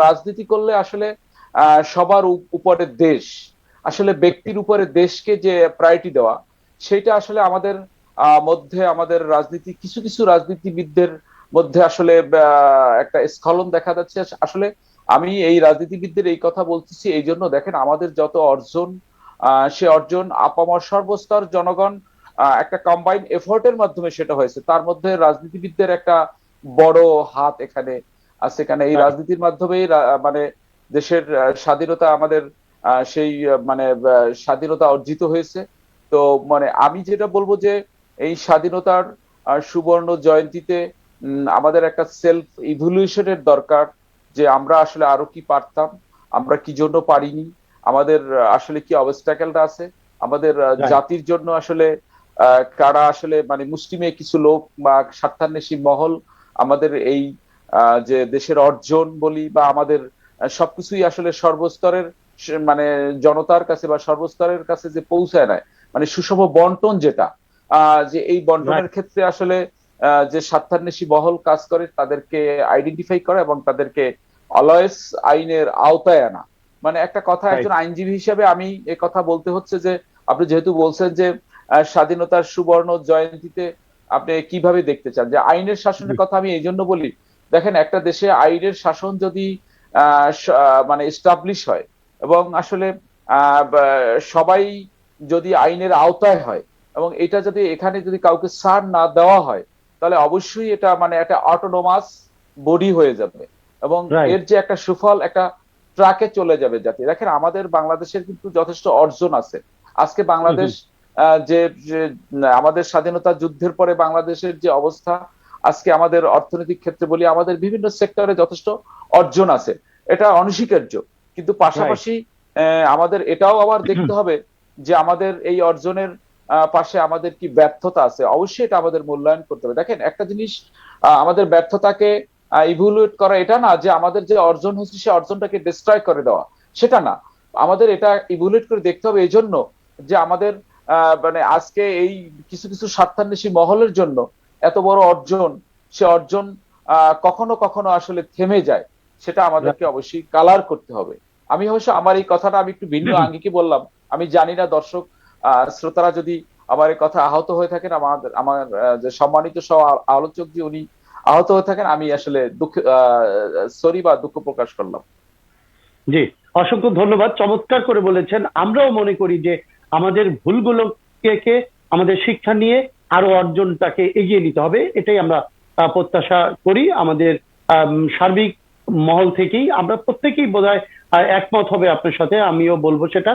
রাজনীতি করলে আসলে সবার উপরে দেশ, আসলে ব্যক্তির উপরে দেশকে যে প্রায়োরিটি দেওয়া, সেটা আসলে আমাদের মধ্যে, আমাদের রাজনীতি কিছু কিছু রাজনীতিবিদদের মধ্যে আসলে একটা স্খলন দেখা যাচ্ছে। আসলে আমি এই রাজনীতিবিদদের এই কথা বলতেছি এই জন্য, দেখেন আমাদের যত অর্জন, সে অর্জন আপামর সর্বস্তর জনগণ একটা কম্বাইন্ড এফোর্টের মাধ্যমে সেটা হয়েছে। তার মধ্যে রাজনীতিবিদদের একটা বড় হাত এখানে আছে। এখানে এই রাজনীতির মাধ্যমেই মানে দেশের স্বাধীনতা, আমাদের সেই মানে স্বাধীনতা অর্জিত হয়েছে। তো মানে আমি যেটা বলবো যে এই স্বাধীনতার সুবর্ণ জয়ন্তীতে আমাদের একটা সেলফ ইভলিউশনের দরকার, যে আমরা আসলে আরো কি পারতাম, আমরা কি জন্য পারিনি, আমাদের আসলে কি অবস্টাকেলটা আছে, আমাদের জাতির জন্য আসলে কারা আসলে মানে মুষ্টিমেয় কিছু লোক বা স্বার্থান্বেষী মহল আমাদের এই যে দেশের অর্জন বলি বা আমাদের সবকিছুই আসলে সর্বস্তরের মানে জনতার কাছে বা সর্বস্তরের কাছে যে পৌঁছায় নেয়, মানে সুষম বন্টন যেটা, যে এই বন্টনের ক্ষেত্রে আসলে যে স্বার্থান্বেষী মহল কাজ করে তাদেরকে আইডেন্টিফাই করা এবং তাদেরকে অলওয়েজ আইনের আওতায় আনা। মানে একটা কথা, একজন আইনজীবী হিসেবে আমি এ কথা বলতে হচ্ছে যে আপনি যেহেতু বলছেন যে স্বাধীনতার সুবর্ণ জয়ন্তীতে আপনি কিভাবে দেখতে চান, যে আইনের শাসনের কথা আমি এই জন্য বলি, দেখেন একটা দেশে আইনের শাসন যদি মানে এস্টাবলিশ হয় এবং আসলে সবাই যদি আইনের আওতায় হয় এবং এটা যদি এখানে যদি কাউকে ছাড় না দেওয়া হয়, তাহলে অবশ্যই এটা মানে একটা অটোনোমাস বডি হয়ে যাবে এবং এর যে একটা সুফল একটা ট্রাকে চলে যাবে জাতি। দেখেন আমাদের বাংলাদেশের কিন্তু যথেষ্ট অর্জন আছে। আজকে বাংলাদেশ যে আমাদের স্বাধীনতা যুদ্ধের পরে বাংলাদেশের যে অবস্থা, আজকে আমাদের অর্থনৈতিক ক্ষেত্রে বলি, আমাদের বিভিন্ন সেক্টরে যথেষ্ট অর্জন আছে, এটা অনস্বীকার্য। কিন্তু পাশাপাশি আমাদের এটাও আবার দেখতে হবে যে আমাদের এই অর্জনের পাশে আমাদের কি ব্যর্থতা আছে, অবশ্যই এটা আমাদের মূল্যায়ন করতে হবে। দেখেন একটা জিনিস, আমাদের ব্যর্থতাকে ইভ্যালুয়েট করা এটা না যে আমাদের যে অর্জন হচ্ছে সে অর্জনটাকে ডিস্ট্রয় করে দেওয়া, সেটা না। আমাদের এটা ইভ্যালুয়েট করে দেখতে হবে এই জন্য যে আমাদের মানে আজকে এই কিছু কিছু স্বার্থান্বেষী মহলের জন্য এত বড় অর্জন, সে অর্জন কখনো কখনো আসলে থেমে যায়, সেটা আমাদেরকে অবশ্যই কালার করতে হবে। আমি অবশ্য আমার এই কথাটা আমি একটু ভিন্ন আঙ্গিকে বললাম, আমি জানি না দর্শক শ্রোতারা যদি আমার এই কথা আহত হয়ে থাকেন, আমার যে সম্মানিত সহ আলোচক যে উনি আহত হয়ে থাকেন, আমি আসলে দুঃখ সরি বা দুঃখ প্রকাশ করলাম। জি, অসংখ্য ধন্যবাদ, চমৎকার করে বলেছেন। আমরাও মনে করি যে আমাদের ভুলগুলোকে আমাদের শিক্ষা নিয়ে আরো অর্জনটাকে এগিয়ে নিতে হবে, এটাই আমরা প্রত্যাশা করি। আমাদের সার্বিক মহল থেকেই আমরা প্রত্যেকেই বোধহয় একমত হবে আপনার সাথে, আমিও বলবো সেটা,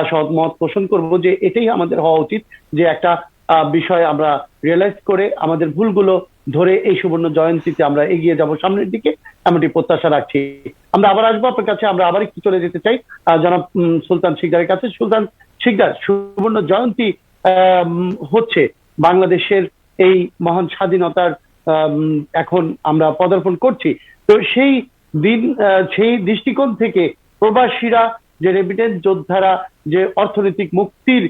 সহমত পোষণ করব যে এটাই আমাদের হওয়া উচিত, যে একটা বিষয় আমরা রিয়েলাইজ করে আমাদের ভুলগুলো ধরে এই সুবর্ণ জয়ন্তীতে আমরা এগিয়ে যাব সামনের দিকে, এমনটি প্রত্যাশা রাখছি। আমরা আবার আসবো আপনার কাছে, আমরা আবার একটু চলে যেতে চাই জনাব সুলতান শিকদারের কাছে। সুলতান শিকদার, সুবর্ণ জয়ন্তী হচ্ছে বাংলাদেশের এই মহান স্বাধীনতার এখন আমরা পদার্পণ করছি। তো সেই দিন, সেই দৃষ্টিকোণ থেকে প্রবাসীরা, যে রেমিটেন্স যোদ্ধারা যে অর্থনৈতিক মুক্তির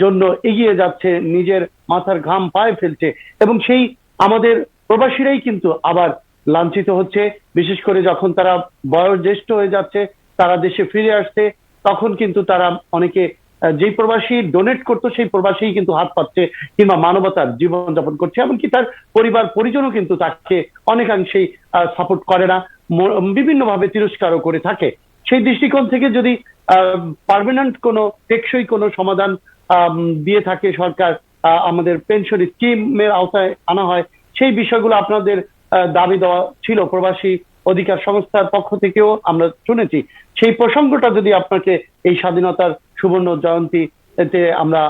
জন্য এগিয়ে যাচ্ছে, নিজের মাথার ঘাম পায়ে ফেলছে, এবং সেই আমাদের প্রবাসীরাই কিন্তু আবার লাঞ্ছিত হচ্ছে, বিশেষ করে যখন তারা বয়োজ্যেষ্ঠ হয়ে যাচ্ছে, তারা দেশে ফিরে আসছে, তখন কিন্তু তারা অনেকে যেই প্রবাসী ডোনেট করতো সেই প্রবাসী কিন্তু হাত পাচ্ছে কিংবা মানবতার জীবনযাপন করছে, এমনকি তার পরিবার পরিজনও কিন্তু তাকে অনেকাংশেই সাপোর্ট করে না, বিভিন্নভাবে তিরস্কারও করে থাকে। সেই দৃষ্টিকোণ থেকে যদি পার্মানেন্ট কোনো টেকসই কোনো সমাধান দিয়ে থাকে সরকার, আমাদের পেনশন স্কিমের আওতায় আনা হয়, সেই বিষয়গুলো আপনাদের দাবি দেওয়া ছিল, প্রবাসী অধিকার সংস্থার পক্ষ থেকেও আমরা শুনেছি। সেই প্রসঙ্গটা যদি আপনাকে এই স্বাধীনতার সুবর্ণ জয়ন্তী এতে আমরা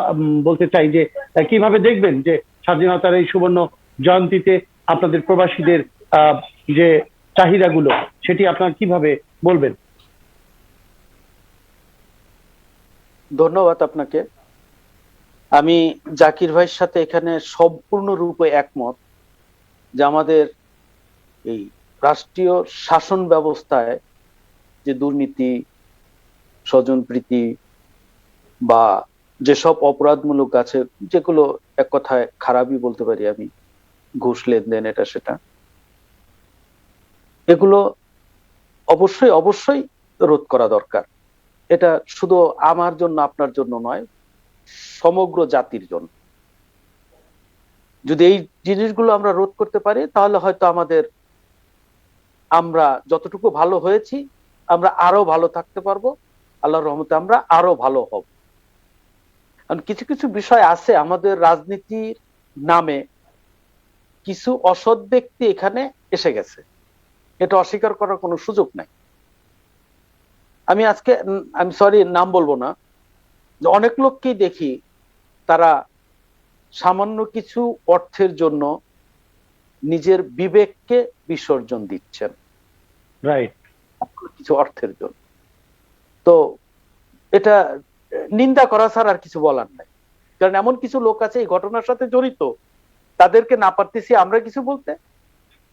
বলতে চাই যে কিভাবে দেখবেন যে স্বাধীনতার এই সুবর্ণ জয়ন্তীতে আপনাদের প্রবাসীদের যে চাহিদাগুলো, সেটি আপনারা কিভাবে বলবেন? ধন্যবাদ আপনাকে। আমি জাকির ভাইয়ের সাথে এখানে সম্পূর্ণরূপে একমত যে আমাদের এই রাষ্ট্রীয় শাসন ব্যবস্থায় যে দুর্নীতি, স্বজন প্রীতি বা যেসব অপরাধমূলক আছে, যেগুলো এক কথায় খারাপই বলতে পারি আমি, ঘুষ লেনদেন এটা সেটা, এগুলো অবশ্যই অবশ্যই রোধ করা দরকার। এটা শুধু আমার জন্য আপনার জন্য নয়, সমগ্র জাতির জন্য। যদি এই জিনিসগুলো আমরা রোধ করতে পারি তাহলে হয়তো আমরা যতটুকু ভালো হয়েছি আমরা আরো ভালো থাকতে পারবো, আল্লাহর রহমতে আমরা আরো ভালো হব। কারণ কিছু কিছু বিষয় আছে আমাদের রাজনীতির নামে, কিছু অসৎ ব্যক্তি এখানে এসে গেছে, এটা অস্বীকার করার কোনো সুযোগ নাই। আমি সরি নাম বলবো না, অনেক লোককেই দেখি তারা সামান্য কিছু অর্থের জন্য নিজের বিবেককে বিসর্জন দিচ্ছেন, রাইট, কিছু অর্থের জন্য। তো এটা নিন্দা করা ছাড়া আর কিছু বলার নাই। কারণ এমন কিছু লোক আছে এই ঘটনার সাথে জড়িত, তাদেরকে না পারতেছি আমরা কিছু বলতে,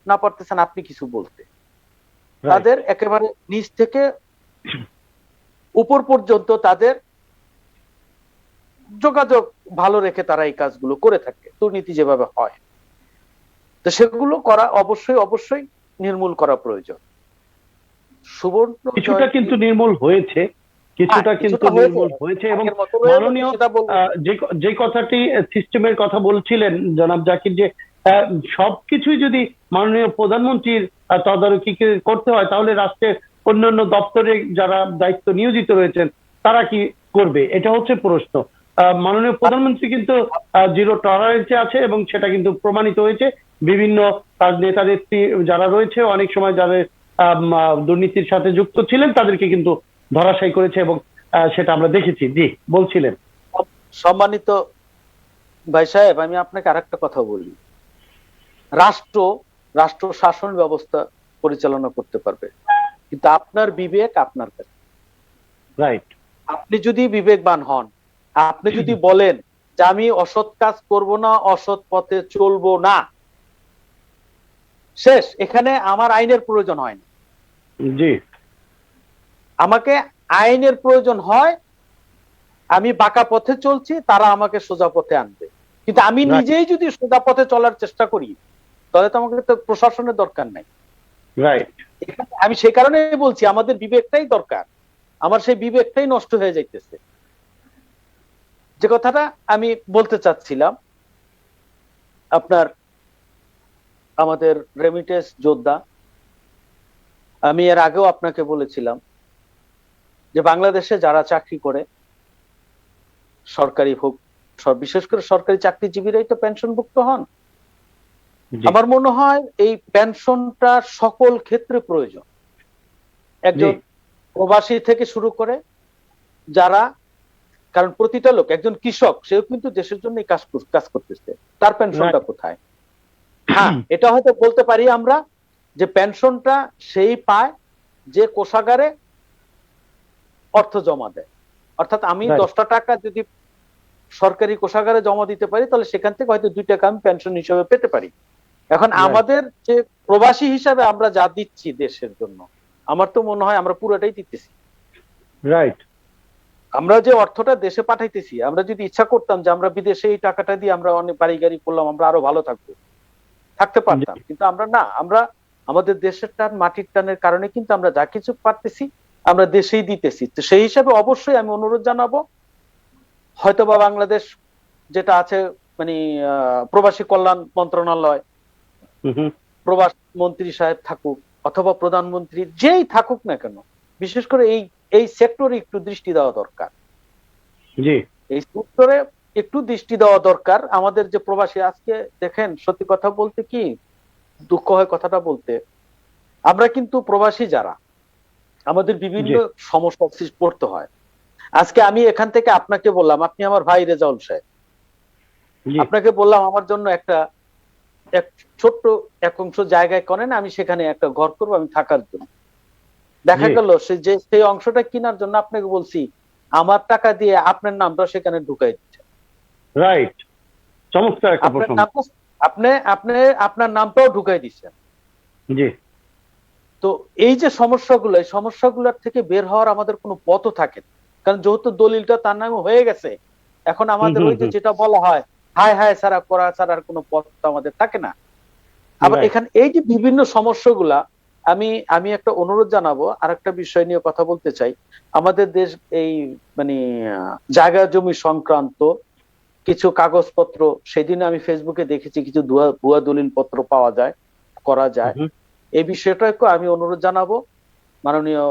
না পারতেছেন আপনি কিছু বলতে, তাদের একেবারে নিচ থেকে উপর পর্যন্ত তাদের যোগাযোগ ভালো রেখে তারা এই কাজগুলো করে থাকে, দুর্নীতি যেভাবে হয়। তো সেগুলো করা অবশ্যই অবশ্যই নির্মূল করা প্রয়োজন। সুবর্ণ কিছুটা কিন্তু নির্মূল হয়েছে, কিছুটা কিন্তু নির্মূল হয়েছে। এবং মাননীয় যে কথাটি সিস্টেমের কথা বলছিলেন জনাব জাকির, যে সবকিছুই যদি মাননীয় প্রধানমন্ত্রীর তদারকি করতে হয় তাহলে রাষ্ট্রের অন্যান্য দপ্তরে যারা দায়িত্ব নিয়োজিত রয়েছেন তারা কি করবে, এটা হচ্ছে প্রশ্ন। মাননীয় প্রধানমন্ত্রী কিন্তু জিরো টলারেন্সে আছে এবং সেটা কিন্তু প্রমাণিত হয়েছে। বিভিন্ন তার নেতা নেত্রী যারা রয়েছে অনেক সময় যারা দুর্নীতির সাথে যুক্ত ছিলেন তাদেরকে কিন্তু ধরাশায়ী করেছে এবং সেটা আমরা দেখেছি। জি, বলছিলেন। সম্মানিত ভাই সাহেব, আমি আপনাকে আরেকটা কথা বলি। রাষ্ট্র শাসন ব্যবস্থা পরিচালনা করতে পারবে, কিন্তু আপনার বিবেক আপনার কাছে। রাইট। আপনি যদি বিবেকবান হন, আপনি যদি বলেন যে আমি অসৎ কাজ করব না, অসৎ পথে চলবো না, শেষ। এখানে আমার আইনের প্রয়োজন হয় না। জি, আমাকে আইনের প্রয়োজন হয়, আমি বাঁকা পথে চলছি, তারা আমাকে সোজা পথে আনবে। কিন্তু আমি নিজেই যদি সোজা পথে চলার চেষ্টা করি তাহলে তো আমাকে তো প্রশাসনের দরকার নাই। রাইট। আমি সেই কারণে বলছি আমাদের বিবেকটাই দরকার। আমার সেই বিবেকটাই নষ্ট হয়ে যাইতেছে। যে কথাটা আমি বলতে চাচ্ছিলাম, আপনার আমাদের রেমিটেন্স যোদ্ধা, আমি এর আগেও আপনাকে বলেছিলাম যে বাংলাদেশে যারা চাকরি করে, সরকারি হোক, বিশেষ করে সরকারি চাকরিজীবীরাই তো পেনশনভুক্ত হন। আমার মনে হয় এই পেনশনটা সকল ক্ষেত্রে প্রয়োজন। একজন প্রবাসী থেকে শুরু করে যারা, কারণ প্রতিটা লোক, একজন কৃষক সেও কিন্তু দেশের জন্য কাজ করতেছে, তার পেনশনটা কোথায়? হ্যাঁ, এটা হয়তো বলতে পারি আমরা যে পেনশনটা সেই পায় যে কোষাগারে অর্থ জমা দেয়। অর্থাৎ আমি 10টা টাকা যদি সরকারি কোষাগারে জমা দিতে পারি তাহলে সেখান থেকে হয়তো 2 টাকা আমি পেনশন হিসেবে পেতে পারি। এখন আমাদের যে প্রবাসী হিসাবে আমরা যা দিচ্ছি দেশের জন্য, আমার তো মনে হয় আমরা পুরোটাই দিতেছি। রাইট। আমরা যে অর্থটা দেশে পাঠাইতেছি, আমরা যদি ইচ্ছা করতাম যে আমরা বিদেশে এই টাকাটা দিয়ে আমরা অনেক বাড়ি গাড়ি করলাম, আমরা আরো ভালো থাকতে পারতাম, কিন্তু আমরা না, আমরা আমাদের দেশের টান, মাটির টানের কারণে কিন্তু আমরা যা কিছু পারতেছি আমরা দেশেই দিতেছি। তো সেই হিসাবে অবশ্যই আমি অনুরোধ জানাবো, হয়তোবা বাংলাদেশ যেটা আছে মানে প্রবাসী কল্যাণ মন্ত্রণালয়, প্রবাস মন্ত্রী সাহেব থাকুক অথবা প্রধানমন্ত্রী যেই থাকুক না কেন, বিশেষ করে এই সেক্টরে একটু দৃষ্টি দেওয়া দরকার। জি, এই সেক্টরে একটু দৃষ্টি দেওয়া দরকার। আমাদের যে প্রবাসী, আজকে দেখেন সত্যি কথা বলতে কি দুঃখ হয় কথাটা বলতে, আমরা কিন্তু প্রবাসী যারা, আমাদের বিভিন্ন সমস্যা পড়তে হয়। আজকে আমি এখান থেকে আপনাকে বললাম, আপনি আমার ভাই রেজাউল সাহেব, আপনাকে বললাম আমার জন্য এক ছোট্ট এক অংশ জায়গায় করেন, আমি সেখানে একটা ঘর করবো আমি থাকার জন্য। দেখা গেল সেই অংশটা কেনার জন্য আপনাকে বলছি আমার টাকা দিয়ে আপনার নামটা সেখানে ঢুকাই দিচ্ছে। রাইট, চমৎকার একটা প্রশ্ন। আপনি আপনার নামটাও ঢুকাই দিচ্ছেন। জি। তো তো এই যে সমস্যাগুলো, এই সমস্যাগুলোর থেকে বের হওয়ার আমাদের কোনো পথও থাকে না। কারণ যেহেতু দলিলটা তার নামে হয়ে গেছে, এখন আমাদের ওই যে যেটা বলা হয় হায় হায় ছাড়া করা ছাড়ার কোনো পথ তো আমাদের থাকে না। আবার এখানে এই যে বিভিন্ন সমস্যাগুলা, আমি আমি একটা অনুরোধ জানাবো, আর একটা বিষয় নিয়ে কথা বলতে চাই। আমাদের দেশ এই মানে জায়গা জমি সংক্রান্ত কিছু কাগজপত্র, সেদিন আমি ফেসবুকে দেখেছি কিছু ভুয়া দলিল পত্র পাওয়া যায়, করা যায়। এই বিষয়টাকে আমি অনুরোধ জানাবো, মাননীয়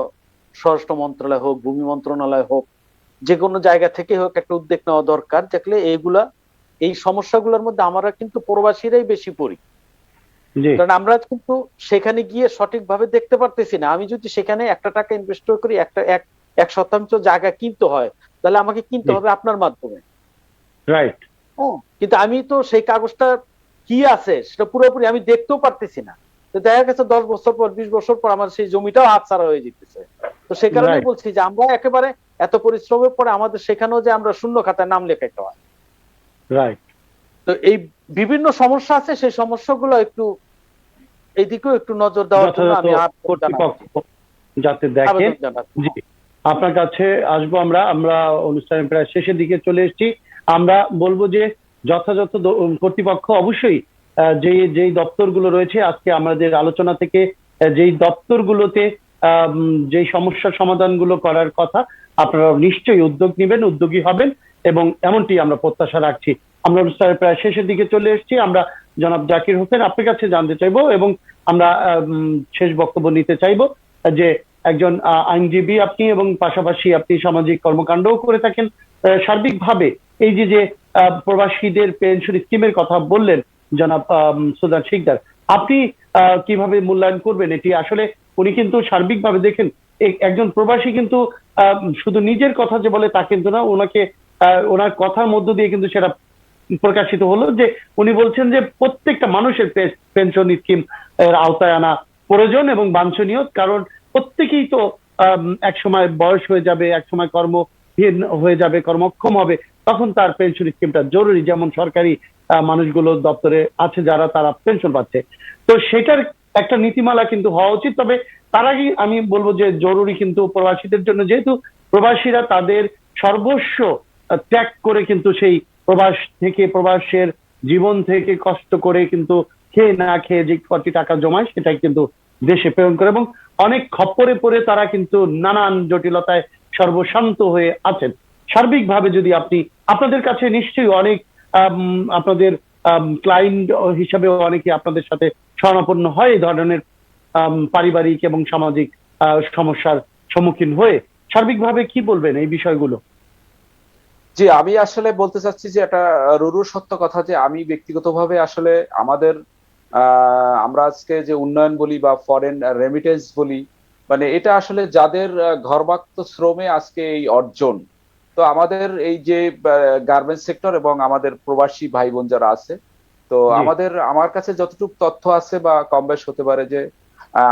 স্বরাষ্ট্র মন্ত্রণালয় হোক, ভূমি মন্ত্রণালয় হোক, যে কোনো জায়গা থেকে হোক একটা উদ্যোগ নেওয়া দরকার। দেখলে এই সমস্যাগুলোর মধ্যে আমরা কিন্তু প্রবাসীরাই বেশি পড়ি, কারণ আমরা কিন্তু সেখানে গিয়ে সঠিকভাবে দেখতে পারতেছি না। আমি যদি সেখানে একটা টাকা ইনভেস্ট করি, এক শতাংশ জায়গা কিনতে হয়, তাহলে আমাকে কিনতে হবে আপনার মাধ্যমে, রাইট? কিন্তু আমি তো সেই কাগজটা কি আছে সেটা পুরোপুরি আমি দেখতেও পারতেছি না। তো দেখা গেছে 10 বছর পর, 20 বছর পর আমার সেই জমিটাও হাতছাড়া হয়ে যেতেছে। তো সে কারণে বলছি যে আমরা একেবারে এত পরিশ্রমের পরে আমাদের সেখানেও যে আমরা শূন্য খাতায় নাম লেখাইতে হয়, রাইট? তো এই বিভিন্ন সমস্যা আছে, সেই সমস্যাগুলো একটু এইদিকেও একটু নজর দেওয়ার জন্য আমি যাতে দেখেন। আপনার কাছে আসবো আমরা অনুষ্ঠানের প্রায় শেষের দিকে চলে এসেছি। আমরা বলবো যে যথাযথ কর্তৃপক্ষ অবশ্যই যেই দপ্তরগুলো রয়েছে, আজকে আমাদের আলোচনা থেকে যেই দপ্তরগুলোতে যেই সমস্যার সমাধানগুলো করার কথা, আপনারা নিশ্চয়ই উদ্যোগ নেবেন, উদ্যোগী হবেন, এবং এমনটি আমরা প্রত্যাশা রাখছি। আমরা অনুষ্ঠানের প্রায় শেষের দিকে চলে এসেছি। আমরা জনাব জাকির হোসেন আপনার কাছে জানতে চাইবো, এবং আমরা শেষ বক্তব্য নিতে চাইবো যে একজন আইনজীবী আপনি, এবং পাশাপাশি আপনি সামাজিক কর্মকাণ্ডও করে থাকেন। সার্বিকভাবে এই যে প্রবাসীদের পেনশন স্কিমের কথা বললেন জনাব সুলতান শিকদার, আপনি কিভাবে মূল্যায়ন করবেন এটি? আসলে উনি কিন্তু সার্বিকভাবে দেখেন, একজন প্রবাসী কিন্তু শুধু নিজের কথা যে বলে তা কিন্তু না, ওনার কথার মধ্য দিয়ে কিন্তু সেটা প্রকাশিত হলো যে উনি বলছেন যে প্রত্যেকটা মানুষের পেনশন স্কিম এর আওতায় আনা প্রয়োজন এবং বাঞ্ছনীয়, কারণ প্রত্যেকেই তো এক সময় বয়স হয়ে যাবে, এক সময় কর্মহীন হয়ে যাবে, কর্মক্ষম হবে, তখন তার পেনশন স্কিমটা জরুরি। যেমন সরকারি মানুষগুলো দপ্তরে আছে যারা, তারা পেনশন পাচ্ছে, তো সেটার একটা নীতিমালা কিন্তু হওয়া উচিত। তবে তার আগে আমি বলবো যে জরুরি কিন্তু প্রবাসীদের জন্য, যেহেতু প্রবাসীরা তাদের সর্বস্ব ত্যাগ করে কিন্তু সেই প্রবাসের জীবন থেকে কষ্ট করে কিন্তু খেয়ে না খেয়ে যে কটি টাকা জমায় সেটাই কিন্তু দেশে প্রেরণ করে, এবং অনেক খপ্পরে পড়ে তারা কিন্তু নানান জটিলতায় সর্বশান্ত হয়ে আছেন। সার্বিকভাবে যদি আপনাদের কাছে নিশ্চয়ই অনেক আপনাদের ক্লায়েন্ট হিসাবে অনেকে আপনাদের সাথে শরণাপন্ন হয় এই ধরনের পারিবারিক এবং সামাজিক সমস্যার সম্মুখীন হয়ে, সার্বিকভাবে কি বলবেন এই বিষয়গুলো? জি, আমি আসলে বলতে চাচ্ছি যে এটা রুরু সত্য কথা যে আমি ব্যক্তিগতভাবে আসলে আমরা আজকে যে উন্নয়ন বলি বা ফরেন রেমিটেন্স বলি, মানে এটা আসলে যাদের ঘরবাক্ত শ্রমে আজকে এই অর্জন, তো আমাদের এই যে গার্মেন্টস সেক্টর এবং আমাদের প্রবাসী ভাই বোন যারা আছে, তো আমার কাছে যতটুকু তথ্য আছে বা কম বেশ হতে পারে যে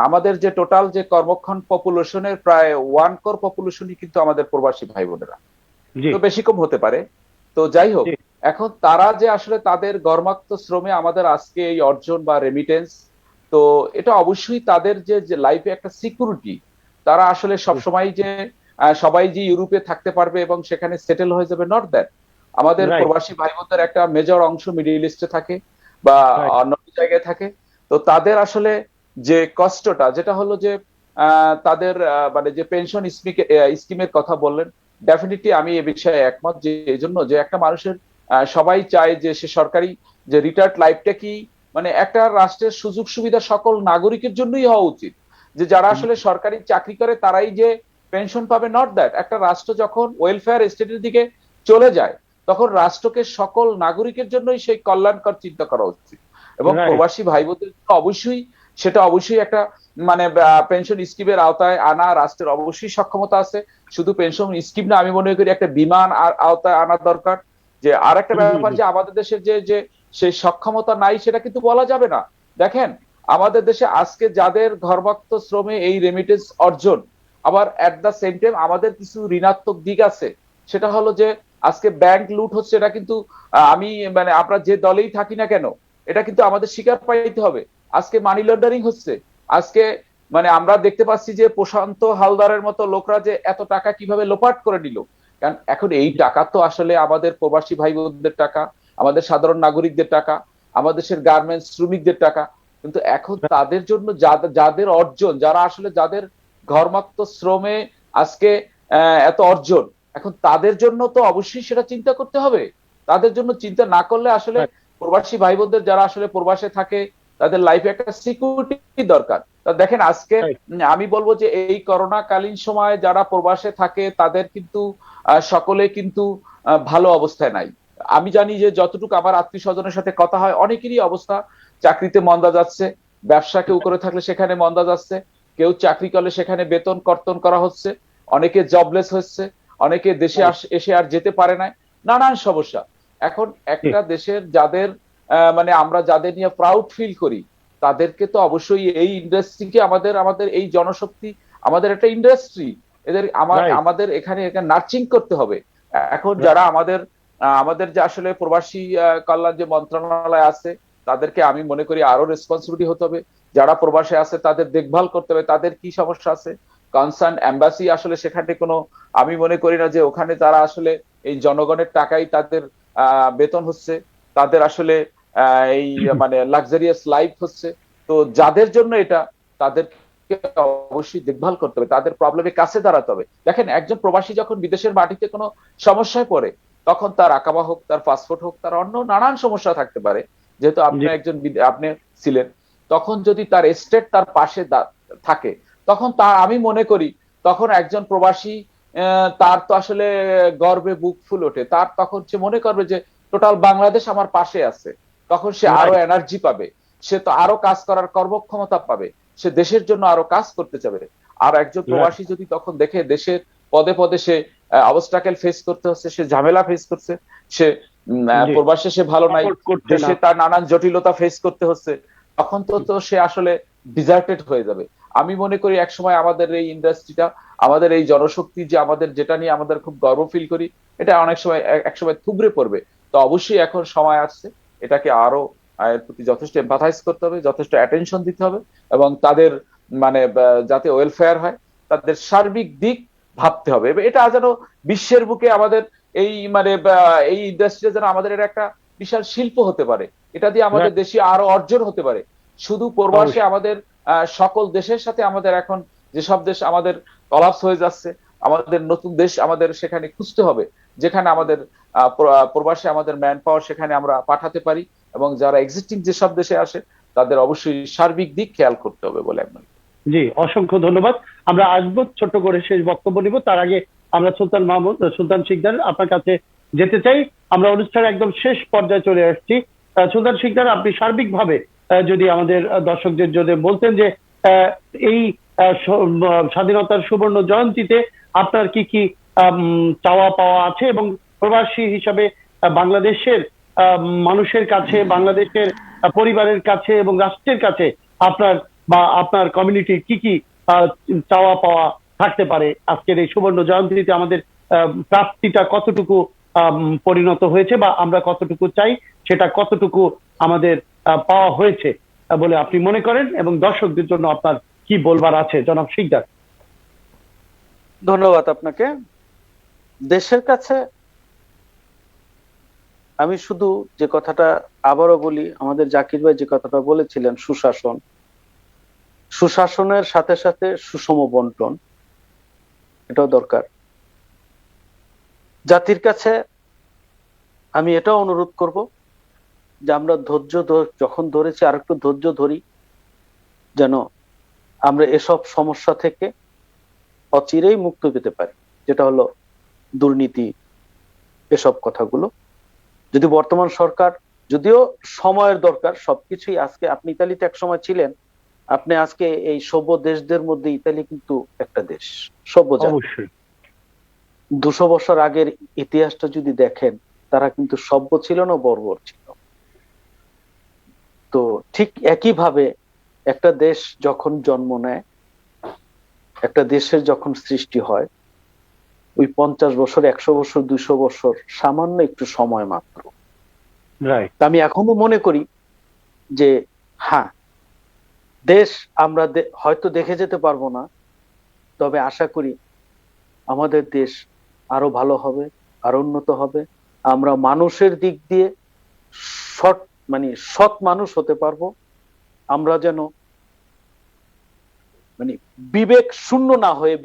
আমাদের যে টোটাল যে কর্মক্ষম পপুলেশনের প্রায় 1 কোর পপুলেশনই কিন্তু আমাদের প্রবাসী ভাই বোনেরা, তো বেশি কম হতে পারে। তো যাই হোক, এখন তারা যে আসলে তাদের ঘরমাক্ত শ্রমে আমাদের আজকে এই অর্জন বা রেমিটেন্স, তো এটা অবশ্যই তাদের যে লাইফে একটা সিকিউরিটি। তারা আসলে সবসময় যে সবাই যে ইউরোপে থাকতে পারবে এবং সেখানে সেটেল হয়ে যাবে, নট দ্যাট। আমাদের প্রবাসী ভাই বোনদের একটা মেজর অংশ মিডল ইস্টে থাকে বা অন্য জায়গায় থাকে। তো তাদের আসলে যে কষ্টটা, যেটা হলো যে তাদের মানে যে পেনশন স্কিমের কথা বললেন, ডেফিনেটলি আমি এ বিষয়ে একমত। যে এই জন্য যে একটা মানুষের সবাই চায় যে সে সরকারি যে রিটায়ার্ড লাইফটা কি, মানে একটা রাষ্ট্রের সুযোগ সুবিধা সকল নাগরিকের জন্যই হওয়া উচিত। যে যারা আসলে সরকারি চাকরি করে তারাই যে পেনশন পাবে, নট দ্যাট। একটা রাষ্ট্র যখন ওয়েলফেয়ার স্টেটের দিকে চলে যায়, তখন রাষ্ট্রকে সকল নাগরিকের জন্যই সেই কল্যাণকর চিন্তা করা উচিত। এবং প্রবাসী ভাই বোনদের অবশ্যই একটা মানে পেনশন স্কিমের আওতায় আনা রাষ্ট্রের অবশ্যই সক্ষমতা আছে। শুধু পেনশন স্কিম না, আমি মনে করি একটা বিমান আওতায় আনা দরকার। যে আর একটা ব্যাপার, যে আমাদের দেশের যে সেই সক্ষমতা নাই সেটা কিন্তু বলা যাবে না। দেখেন, আমাদের দেশে আজকে যাদের ঘরবাক্ত শ্রমে এই রেমিটেন্স অর্জন, আবার এট দ্য সেম টাইম আমাদের কিছু ঋণাত্মক দিক আছে। সেটা হলো যে আজকে ব্যাংক লুট হচ্ছে, এটা কিন্তু আমি মানে আমরা যে দলেই থাকি না কেন, এটা কিন্তু আমাদের স্বীকার পাইতে হবে। আজকে মানি লন্ডারিং হচ্ছে, আজকে মানে আমরা দেখতে পাচ্ছি যে প্রশান্ত হালদারের মতো লোকরা যে এত টাকা কিভাবে লোপাট করে নিল। কারণ এখন এই টাকা তো আসলে আমাদের প্রবাসী ভাই বোনদের টাকা, আমাদের সাধারণ নাগরিকদের টাকা, আমাদের দেশের গার্মেন্টস শ্রমিকদের টাকা। কিন্তু এখন তাদের জন্য যাদের অর্জন, যারা আসলে যাদের ঘর্মাক্ত শ্রমে আজকে এত অর্জন, এখন তাদের জন্য তো অবশ্যই সেটা চিন্তা করতে হবে। তাদের জন্য চিন্তা না করলে আসলে প্রবাসী ভাই বোনদের যারা আসলে প্রবাসে থাকে তাদের লাইফে একটা সিকিউরিটি দরকার। তা দেখেন আজকে আমি বলবো যে এই করোনা কালীন সময় যারা প্রবাসে থাকে তাদের কিন্তু সকলে কিন্তু ভালো অবস্থায় নাই। আমি জানি যে যতটুকু আমার আত্মীয় স্বজনের সাথে কথা হয় অনেকেরই অবস্থা, চাকরিতে মন্দা যাচ্ছে, ব্যবসা কেউ করে থাকলে সেখানে মন্দা যাচ্ছে, কেউ চাকরি করলে সেখানে বেতন কর্তন করা হচ্ছে, অনেকে জবলেস হচ্ছে, অনেকে দেশে এসে আর যেতে পারে না, নানান সমস্যা। এখন একটা দেশের যাদের মানে আমরা যাদের নিয়ে প্রাউড ফিল করি তাদেরকে তো অবশ্যই এই ইন্ডাস্ট্রিকে আমাদের এই জনশক্তি, আমাদের একটা ইন্ডাস্ট্রি, এদের আমাদের এখানে নার্চিং করতে হবে। এখন যারা আমাদের যে আসলে প্রবাসী কল্যাণ যে মন্ত্রণালয় আছে তাদেরকে আমি মনে করি আরো রেসপন্সিবিলিটি হতে হবে। যারা প্রবাসে আছে তাদের দেখভাল করতে হবে, তাদের কি সমস্যা আছে। কনসার্ন এম্বাসি আসলে সেখানে কোনো, আমি মনে করি না যে ওখানে তারা আসলে এই জনগণের টাকাই তাদের বেতন হচ্ছে, তাদের আসলে এই মানে লাক্সারিয়াস লাইফ হচ্ছে। তো যাদের জন্য এটা, তাদেরকে অবশ্যই দেখভাল করতে হবে, তাদের প্রবলেমের কাছে দাঁড়াতে হবে। দেখেন একজন প্রবাসী যখন বিদেশের মাটিতে কোনো সমস্যায় পড়ে তখন তার আকামা হোক, তার পাসপোর্ট হোক, তার অন্য নানান সমস্যা থাকতে পারে। যেহেতু আপনি আপনি ছিলেন, তখন যদি তার স্টেট তার পাশে থাকে তখন আমি মনে করি তখন একজন প্রবাসী তার তো আসলে গর্বে বুক ফুল ওঠে। তার তখন সে মনে করবে যে টোটাল বাংলাদেশ আমার পাশে আছে, তখন সে আরো এনার্জি পাবে, সে তো আরো কাজ করার কর্মক্ষমতা পাবে, সে দেশের জন্য আরো কাজ করতে চাবে। আর একজন প্রবাসী যদি তখন দেখে দেশের পদে পদে সে অবস্টাকেল ফেস করতে হচ্ছে, সে ঝামেলা ফেস করছে, সে প্রবাসে সে ভালো নাই, দেশে তার নানান জটিলতা ফেস করতে হচ্ছে, তখন তো সে আসলে ডিজার্টেড হয়ে যাবে। আমি মনে করি একসময় আমাদের এই ইন্ডাস্ট্রিটা, আমাদের এই জনশক্তি যে আমাদের যেটা নিয়ে আমাদের খুব গর্ব ফিল করি, এটা অনেক সময় একসময় থুবড়ে পড়বে। তো অবশ্যই এখন সময় আসছে এটাকে আরো এর প্রতি যথেষ্ট এম্পাথাইজ করতে হবে, যথেষ্ট অ্যাটেনশন দিতে হবে, এবং তাদের মানে যাতে ওয়েলফেয়ার হয় তাদের সার্বিক দিক ভাবতে হবে। এটা যেন বিশ্বের বুকে আমাদের এই মানে এই ইন্ডাস্ট্রিটা যেন আমাদের এটা একটা বিশাল শিল্প হতে পারে, এটা দিয়ে আমাদের দেশে আরো অর্জন হতে পারে। শুধু প্রবাসে আমাদের সকল দেশের সাথে আমাদের এখন যেসব দেশ আমাদের কলাপস হয়ে যাচ্ছে, আমাদের নতুন দেশ আমাদের সেখানে খুঁজতে হবে যেখানে আমাদের প্রবাসে আমাদের ম্যান পাওয়ার সেখানে আমরা পাঠাতে পারি, এবং যারা এক্সিস্টিং যেসব দেশে আসে তাদের অবশ্যই সার্বিক দিক খেয়াল করতে হবে বলে আমি। জি, অসংখ্য ধন্যবাদ। আমরা আসবো ছোট্ট করে শেষ বক্তব্য নিব, তার আগে আমরা সুলতান শিকদার আপনার কাছে যেতে চাই। আমরা অনুষ্ঠানের একদম শেষ পর্যায়ে চলে আসছি। সুলতান শিকদার, আপনি সার্বিকভাবে যদি আমাদের দর্শকদের যদি বলতেন যে এই স্বাধীনতার সুবর্ণ জয়ন্তীতে আপনার কি কি চাওয়া পাওয়া আছে, এবং প্রবাসী হিসাবে বাংলাদেশের মানুষের কাছে, বাংলাদেশের পরিবারের কাছে এবং রাষ্ট্রের কাছে আপনার বা আপনার কমিউনিটির কি কি চাওয়া পাওয়া থাকতে পারে আজকের এই সুবর্ণ জয়ন্তীতে, আমাদের প্রাপ্তিটা কতটুকু পরিণত হয়েছে বা আমরা কতটুকু চাই সেটা কতটুকু আমাদের পাওয়া হয়েছে বলে আপনি মনে করেন, এবং দর্শকদের জন্য আপনার কি বলবার আছে জনাব শিকদার? ধন্যবাদ আপনাকে। দেশের কাছে আমি শুধু যে কথাটা আবারও বলি, আমাদের জাকির ভাই যে কথাটা বলেছিলেন, সুশাসন, সুশাসনের সাথে সাথে সুষম বন্টন এটাও দরকার। জাতির কাছে আমি এটাও অনুরোধ করব যে আমরা ধৈর্য যখন ধরেছি আর একটু ধৈর্য ধরি, যেন আমরা এসব সমস্যা থেকে অচিরেই মুক্ত পেতে পারি, যেটা হলো দুর্নীতি, এসব কথাগুলো। যদি বর্তমান সরকার, যদিও সময়ের দরকার, সবকিছুই আজকে আপনি ইতালিতে এক সময় ছিলেন, আপনি আজকে এই সভ্য দেশদের মধ্যে ইতালি কিন্তু একটা দেশ, সভ্য। অবশ্যই 200 বছর আগের ইতিহাসটা যদি দেখেন, তারা কিন্তু সভ্য ছিল না, বর্বর ছিল। তো ঠিক একইভাবে একটা দেশ যখন জন্ম নেয়, একটা দেশের যখন সৃষ্টি হয়, ওই 50 বছর, 100 বছর, 200 বছর সামান্য একটু সময় মাত্র। আমি এখনো মনে করি যে হ্যাঁ, দেশ আমরা হয়তো দেখে যেতে পারবো না, তবে আশা করি আমাদের দেশ আরো ভালো হবে, আরো উন্নত হবে। আমরা মানুষের দিক দিয়ে সৎ সৎ মানুষ হতে পারবো। আমরা যেন বিবেক শূন্য না হয়ে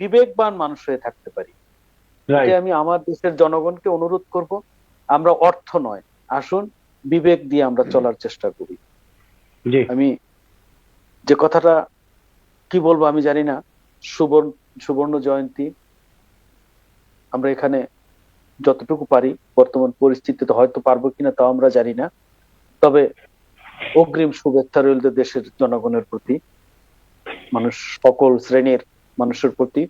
বিবেকবান মানুষ হয়ে থাকতে পারি। রাইট। আমি আমার দেশের জনগণকে অনুরোধ করব, আমরা অর্থ নয়, আসুন বিবেক দিয়ে আমরা চলার চেষ্টা করি। জি। আমি যে কথাটা কি বলবো আমি জানি না। সুবর্ণ জয়ন্তী আমরা এখানে যতটুকু পারি, বর্তমান পরিস্থিতিতে হয়তো পারবো কিনা তাও আমরা জানি না, তবে অগ্রিম শুভেচ্ছা রইল দেশের জনগণের প্রতি, মানুষ সকল শ্রেণীর মানুষের প্রতি।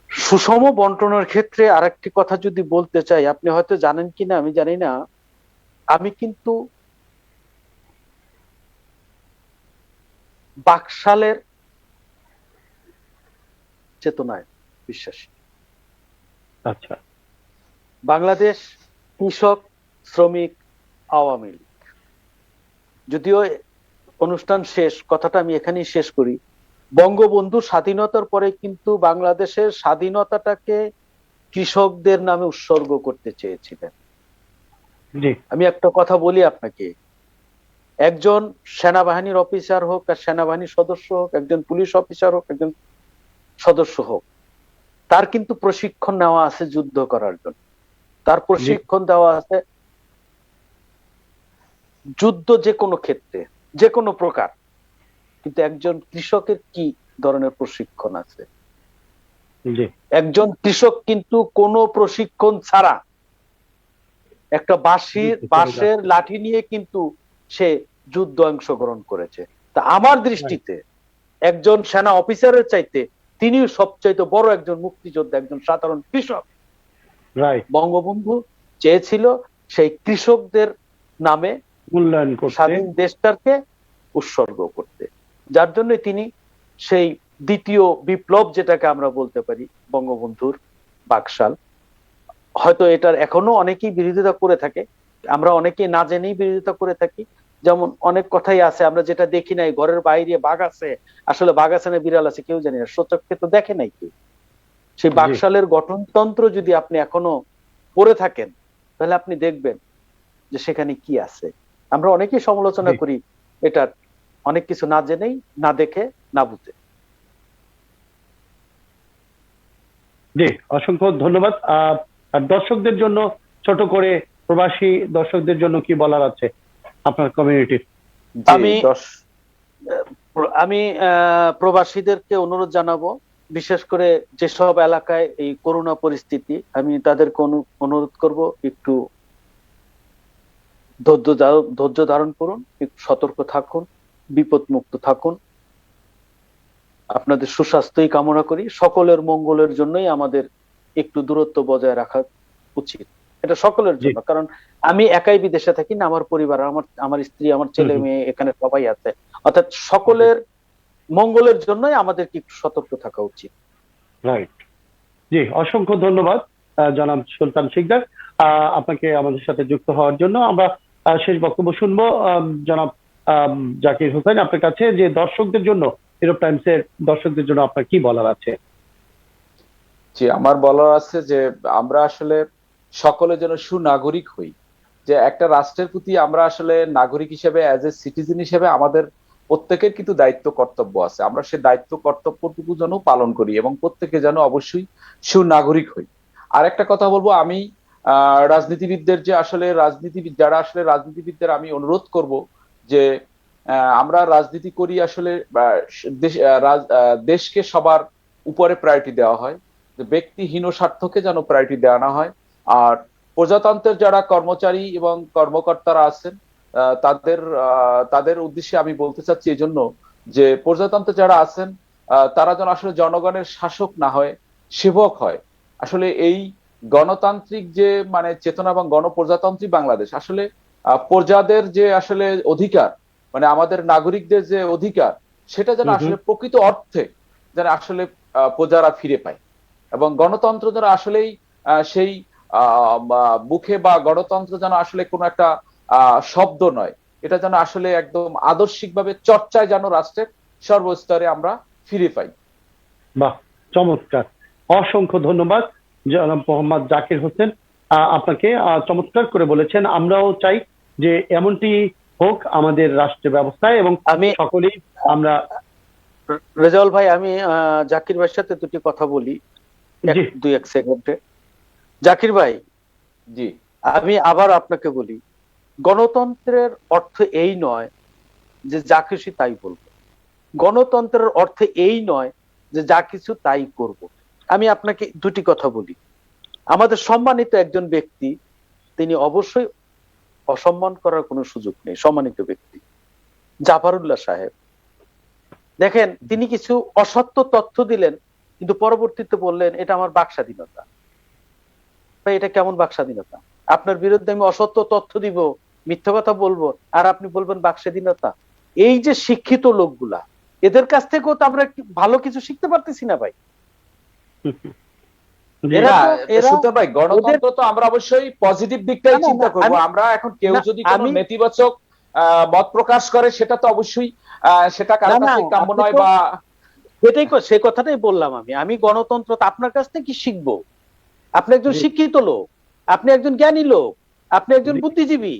সুষম বন্টনের ক্ষেত্রে আরেকটি কথা যদি বলতে চাই, আপনি হয়তো জানেন কিনা আমি জানি না, আমি কিন্তু বাকশালের চেতনায় বিশ্বাসী। আচ্ছা। বাংলাদেশ কৃষক শ্রমিক আওয়ামী লীগ, যদিও অনুষ্ঠান শেষ, কথাটা আমি এখানেই শেষ করি। বঙ্গবন্ধু স্বাধীনতার পরে কিন্তু বাংলাদেশের স্বাধীনতাটাকে কৃষকদের নামে উৎসর্গ করতে চেয়েছিলেন। আমি একটা কথা বলি আপনাকে, একজন সেনাবাহিনীর অফিসার হোক আর সেনাবাহিনীর সদস্য হোক, একজন পুলিশ অফিসার হোক, একজন সদস্য হোক, তার কিন্তু প্রশিক্ষণ নেওয়া আছে যুদ্ধ করার জন্য, তার প্রশিক্ষণ দেওয়া আছে যুদ্ধ যে কোনো ক্ষেত্রে, যে কোনো প্রকার। কিন্তু একজন কৃষকের কি ধরনের প্রশিক্ষণ আছে? একজন কৃষক কিন্তু কোনো প্রশিক্ষণ ছাড়া একটা বাঁশের লাঠি নিয়ে কিন্তু সে যুদ্ধ অংশগ্রহণ করেছে। তা আমার দৃষ্টিতে একজন সেনা অফিসারের চাইতে তিনি সবচাইতে বড় একজন মুক্তিযোদ্ধা, একজন সাধারণ কৃষক। বঙ্গবন্ধু চেয়েছিল সেই কৃষকদের নামে মূল্যায়ন করতে, স্বাধীন দেশটাকে উৎসর্গ করতে, যার জন্য তিনি সেই দ্বিতীয় বিপ্লব যেটাকে আমরা বলতে পারি বঙ্গবন্ধুর বাকশাল, হয়তো এটার এখনো অনেকেই বিরোধিতা করে থাকে, আমরা অনেকেই না জেনেই বিরোধিতা করে থাকি। যেমন অনেক কথাই আছে, আমরা যেটা দেখি নাই, ঘরের বাইরে বাঘ আছে, আসলে বাঘ আছে না বিড়াল আছে কেউ জানি না, সচক্ষে তো দেখে নাই কেউ। সেই বাকশালের গঠনতন্ত্র যদি আপনি এখনো পড়ে থাকেন তাহলে আপনি দেখবেন যে সেখানে কি আছে। আমরা অনেকেই সমালোচনা করি এটার, অনেক কিছু না জেনেই, না দেখে, না বুঝে। জি, অসংখ্য ধন্যবাদ। আর দর্শকদের জন্য ছোট করে, প্রবাসী দর্শকদের জন্য কি বলার আছে আপনার কমিউনিটির? আমি প্রবাসীদেরকে অনুরোধ জানাবো, বিশেষ করে যেসব এলাকায় এই করোনা পরিস্থিতি, আমি তাদেরকে অনুরোধ করব একটু ধৈর্য ধারণ করুন, একটু সতর্ক থাকুন, বিপদ মুক্ত থাকুন। আপনাদের সুস্বাস্থ্যই কামনা করি, সকলের মঙ্গলের জন্যই আমাদের একটু দূরত্ব বজায় রাখা উচিত, এটা সকলের জন্য। কারণ আমি একাই বিদেশে থাকি না, আমার পরিবার, আমার স্ত্রী, আমার ছেলে মেয়ে এখানে সবাই আছে, অর্থাৎ সকলের মঙ্গলের জন্যই আমাদেরকে একটু সতর্ক থাকা উচিত। রাইট। জি, অসংখ্য ধন্যবাদ জনাব সুলতান শিকদার, আপনাকে আমাদের সাথে যুক্ত হওয়ার জন্য। আমরা শেষ বক্তব্য শুনবো জনাব জাকির হোসেন আপনার কাছে, যে দর্শকদের জন্য, ইউরোপ টাইমসের দর্শকদের জন্য আপনার কি বলার আছে? জি, আমার বলার আছে যে আমরা আসলে সকলের জন্য সুনাগরিক হই, যে একটা রাষ্ট্রের প্রতি আমরা আসলে নাগরিক হিসেবে, অ্যাজ এ সিটিজেন হিসেবে আমাদের প্রত্যেকের কিন্তু দায়িত্ব কর্তব্য আছে। আমরা সে দায়িত্ব কর্তব্যটুকু যেন পালন করি এবং প্রত্যেকে যেন অবশ্যই সুনাগরিক হই। আর একটা কথা বলবো, আমি রাজনীতিবিদদের যে আসলে রাজনীতিবিদদের আমি অনুরোধ করব যে আমরা রাজনীতি করি আসলে দেশকে সবার উপরে প্রায়োরিটি দেওয়া হয়, ব্যক্তিহীন স্বার্থকে যেন প্রায়োরিটি দেওয়া না হয়। আর প্রজাতন্ত্রের যারা কর্মচারী এবং কর্মকর্তারা আছেন তাদের উদ্দেশ্যে আমি বলতে চাচ্ছি এজন্য যে প্রজাতন্ত্রে যারা আছেন তারা যেন আসলে জনগণের শাসক না হয়, সেবক হয়। আসলে এই গণতান্ত্রিক যে চেতনা এবং গণপ্রজাতান্ত্রিক বাংলাদেশ, আসলে প্রজাদের যে আসলে অধিকার, আমাদের নাগরিকদের যে অধিকার, সেটা যেন আসলে প্রকৃত অর্থে যেন আসলে প্রজারা ফিরে পায়। এবং গণতন্ত্র যেন আসলেই সেই বুকে, বা গণতন্ত্র যেন আসলে কোনো একটা শব্দ নয়, এটা যেন আসলে একদম আদর্শিকভাবে চর্চায় যেন রাষ্ট্রের সর্বস্তরে আমরা ফিরে পাই। বাহ, চমৎকার। অসংখ্য ধন্যবাদ জনাব মোহাম্মদ জাকির হোসেন, আপনাকে চমৎকার করে বলেছেন। আমরাও চাই যে এমনটি হোক আমাদের রাষ্ট্র ব্যবস্থায় এবং আমি সকলেই আমরা। রেজাউল ভাই, আমি জাকির ভাইয়ের সাথে দুটি কথা বলি জি। 2-1 সেকেন্ডে। জাকির ভাই, জি, আমি আবার আপনাকে বলি, গণতন্ত্রের অর্থ এই নয় যে যা খুশি তাই বলবো। গণতন্ত্রের অর্থ এই নয় যে যা কিছু তাই করব। আমি আপনাকে দুটি কথা বলি। আমাদের সম্মানিত একজন ব্যক্তি, তিনি অবশ্যই অসম্মান করার কোনো সুযোগ নেই, সম্মানিত ব্যক্তি জাফরুল্লাহ সাহেব। দেখেন, তিনি কিছু অসত্য তথ্য দিলেন, কিন্তু পরবর্তীতে বললেন এটা আমার বাক স্বাধীনতা। ভাই, এটা কেমন বাক স্বাধীনতা? আপনার বিরুদ্ধে আমি অসত্য তথ্য দিব, মিথ্যা কথা বলবো, আর আপনি বলবেন বাক স্বাধীনতা? এই যে শিক্ষিত লোকগুলা, এদের কাছ থেকেও তো আমরা ভালো কিছু শিখতে পারতেছি না ভাই। সুলতান ভাই, গণতন্ত্র তো আমরা অবশ্যই পজিটিভ দিকটাই চিন্তা করবো। আমরা এখন কেউ যদি কোনো নেতিবাচক মত প্রকাশ করে সেটা তো অবশ্যই সেটা কারো কাছে কাম্য নয়। বা সেটাই, সে কথাটাই বললাম আমি গণতন্ত্র তো আপনার কাছ থেকে কি শিখবো? আপনি একজন শিক্ষিত লোক, আপনি একজন জ্ঞানী লোক, আপনি একজন বুদ্ধিজীবী,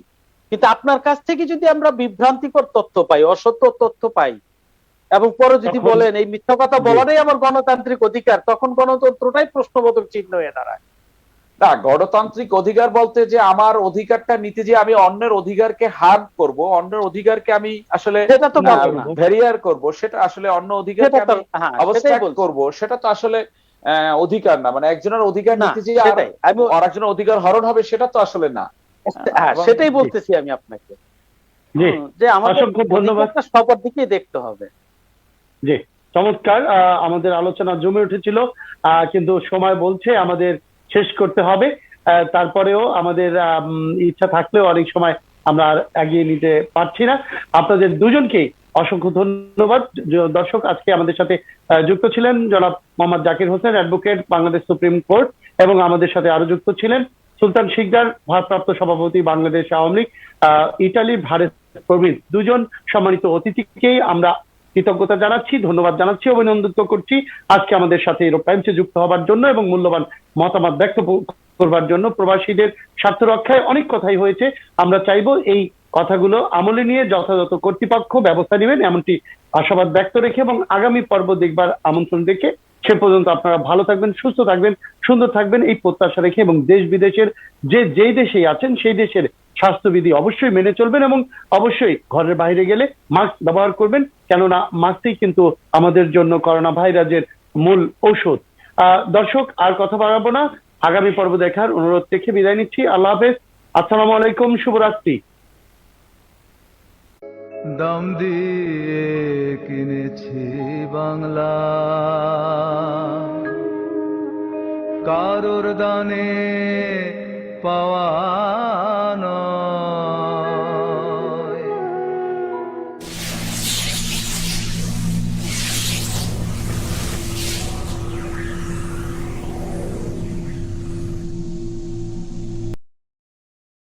কিন্তু আপনার কাছ থেকে যদি আমরা বিভ্রান্তিকর তথ্য পাই, অসত্য তথ্য পাই, এবং পরে যদি বলেন এই মিথ্যা কথা বলাটাই আমার গণতান্ত্রিক অধিকার, তখন গণতন্ত্রটাই প্রশ্নবোধক চিহ্ন হয়ে দাঁড়ায়। না, গণতান্ত্রিক অধিকার বলতে যে আমার অধিকারটা নিতে যে আমি অন্যের অধিকারকে হার্ম করব, অন্যের অধিকারকে আমি আসলে ভেরিয়ার করব, সেটা আসলে অন্য অধিকারকে আমি অবস্ট্রাক্ট করব, সেটা তো আসলে অধিকার না। মানে একজনের অধিকার নিতে যে আর একজনের অধিকার হরণ হবে, সেটা তো আসলে না। সেটাই বলতেছি আমি আপনাকে, যে আমাদের অধিকারটা সবার দিকেই দেখতে হবে। জি, চমৎকার। আমাদের আলোচনা জমে উঠেছিল, কিন্তু সময় বলছে আমাদের শেষ করতে হবে। তারপরেও আমাদের ইচ্ছা থাকলেও অনেক সময় আমরা আর এগিয়ে নিতে পারছি না। আপনাদের দুজনকেই অসংখ্য ধন্যবাদ। দর্শক, আজকে আমাদের সাথে যুক্ত ছিলেন জনাব Mohammad Zakir Hossain, advocate, Bangladesh supreme court, এবং আমাদের সাথে আরো যুক্ত ছিলেন সুলতান শিকদার, ভারপ্রাপ্ত সভাপতি, বাংলাদেশ আওয়ামী লীগ, ইটালি ভারেস প্রবীণ। দুজন সম্মানিত অতিথিকেই আমরা কৃতজ্ঞতা জানাচ্ছি, ধন্যবাদ জানাচ্ছি, অভিনন্দিত করছি আজকে আমাদের সাথে ইউরোপ টাইমসে যুক্ত হবার জন্য এবং মূল্যবান মতামত ব্যক্ত করবার জন্য। প্রবাসীদের স্বার্থ রক্ষায় অনেক কথাই হয়েছে, আমরা চাইবো এই কথাগুলো আমলে নিয়ে যথাযথ কর্তৃপক্ষ ব্যবস্থা নেবেন, এমনটি আশাবাদ ব্যক্ত রেখে এবং আগামী পর্ব দেখবার আমন্ত্রণ রেখে সে পর্যন্ত আপনারা ভালো থাকবেন, সুস্থ থাকবেন, সুন্দর থাকবেন, এই প্রত্যাশা রেখে এবং দেশ বিদেশের যেই দেশেই আছেন সেই দেশের স্বাস্থ্যবিধি অবশ্যই মেনে চলবেন এবং অবশ্যই ঘরের বাইরে গেলে মাস্ক ব্যবহার করবেন, কেননা মাস্কই কিন্তু আমাদের জন্য করোনা ভাইরাসের মূল ঔষধ। দর্শক, আর কথা বাড়াবো না, আগামী পর্ব দেখার অনুরোধ রেখে বিদায় নিচ্ছি। আল্লাহ হাফেজ, আসসালামু আলাইকুম, শুভরাত্রি। দাম দিয়ে কিনেছি বাংলা, কারোর দানে পাওয়া নয়।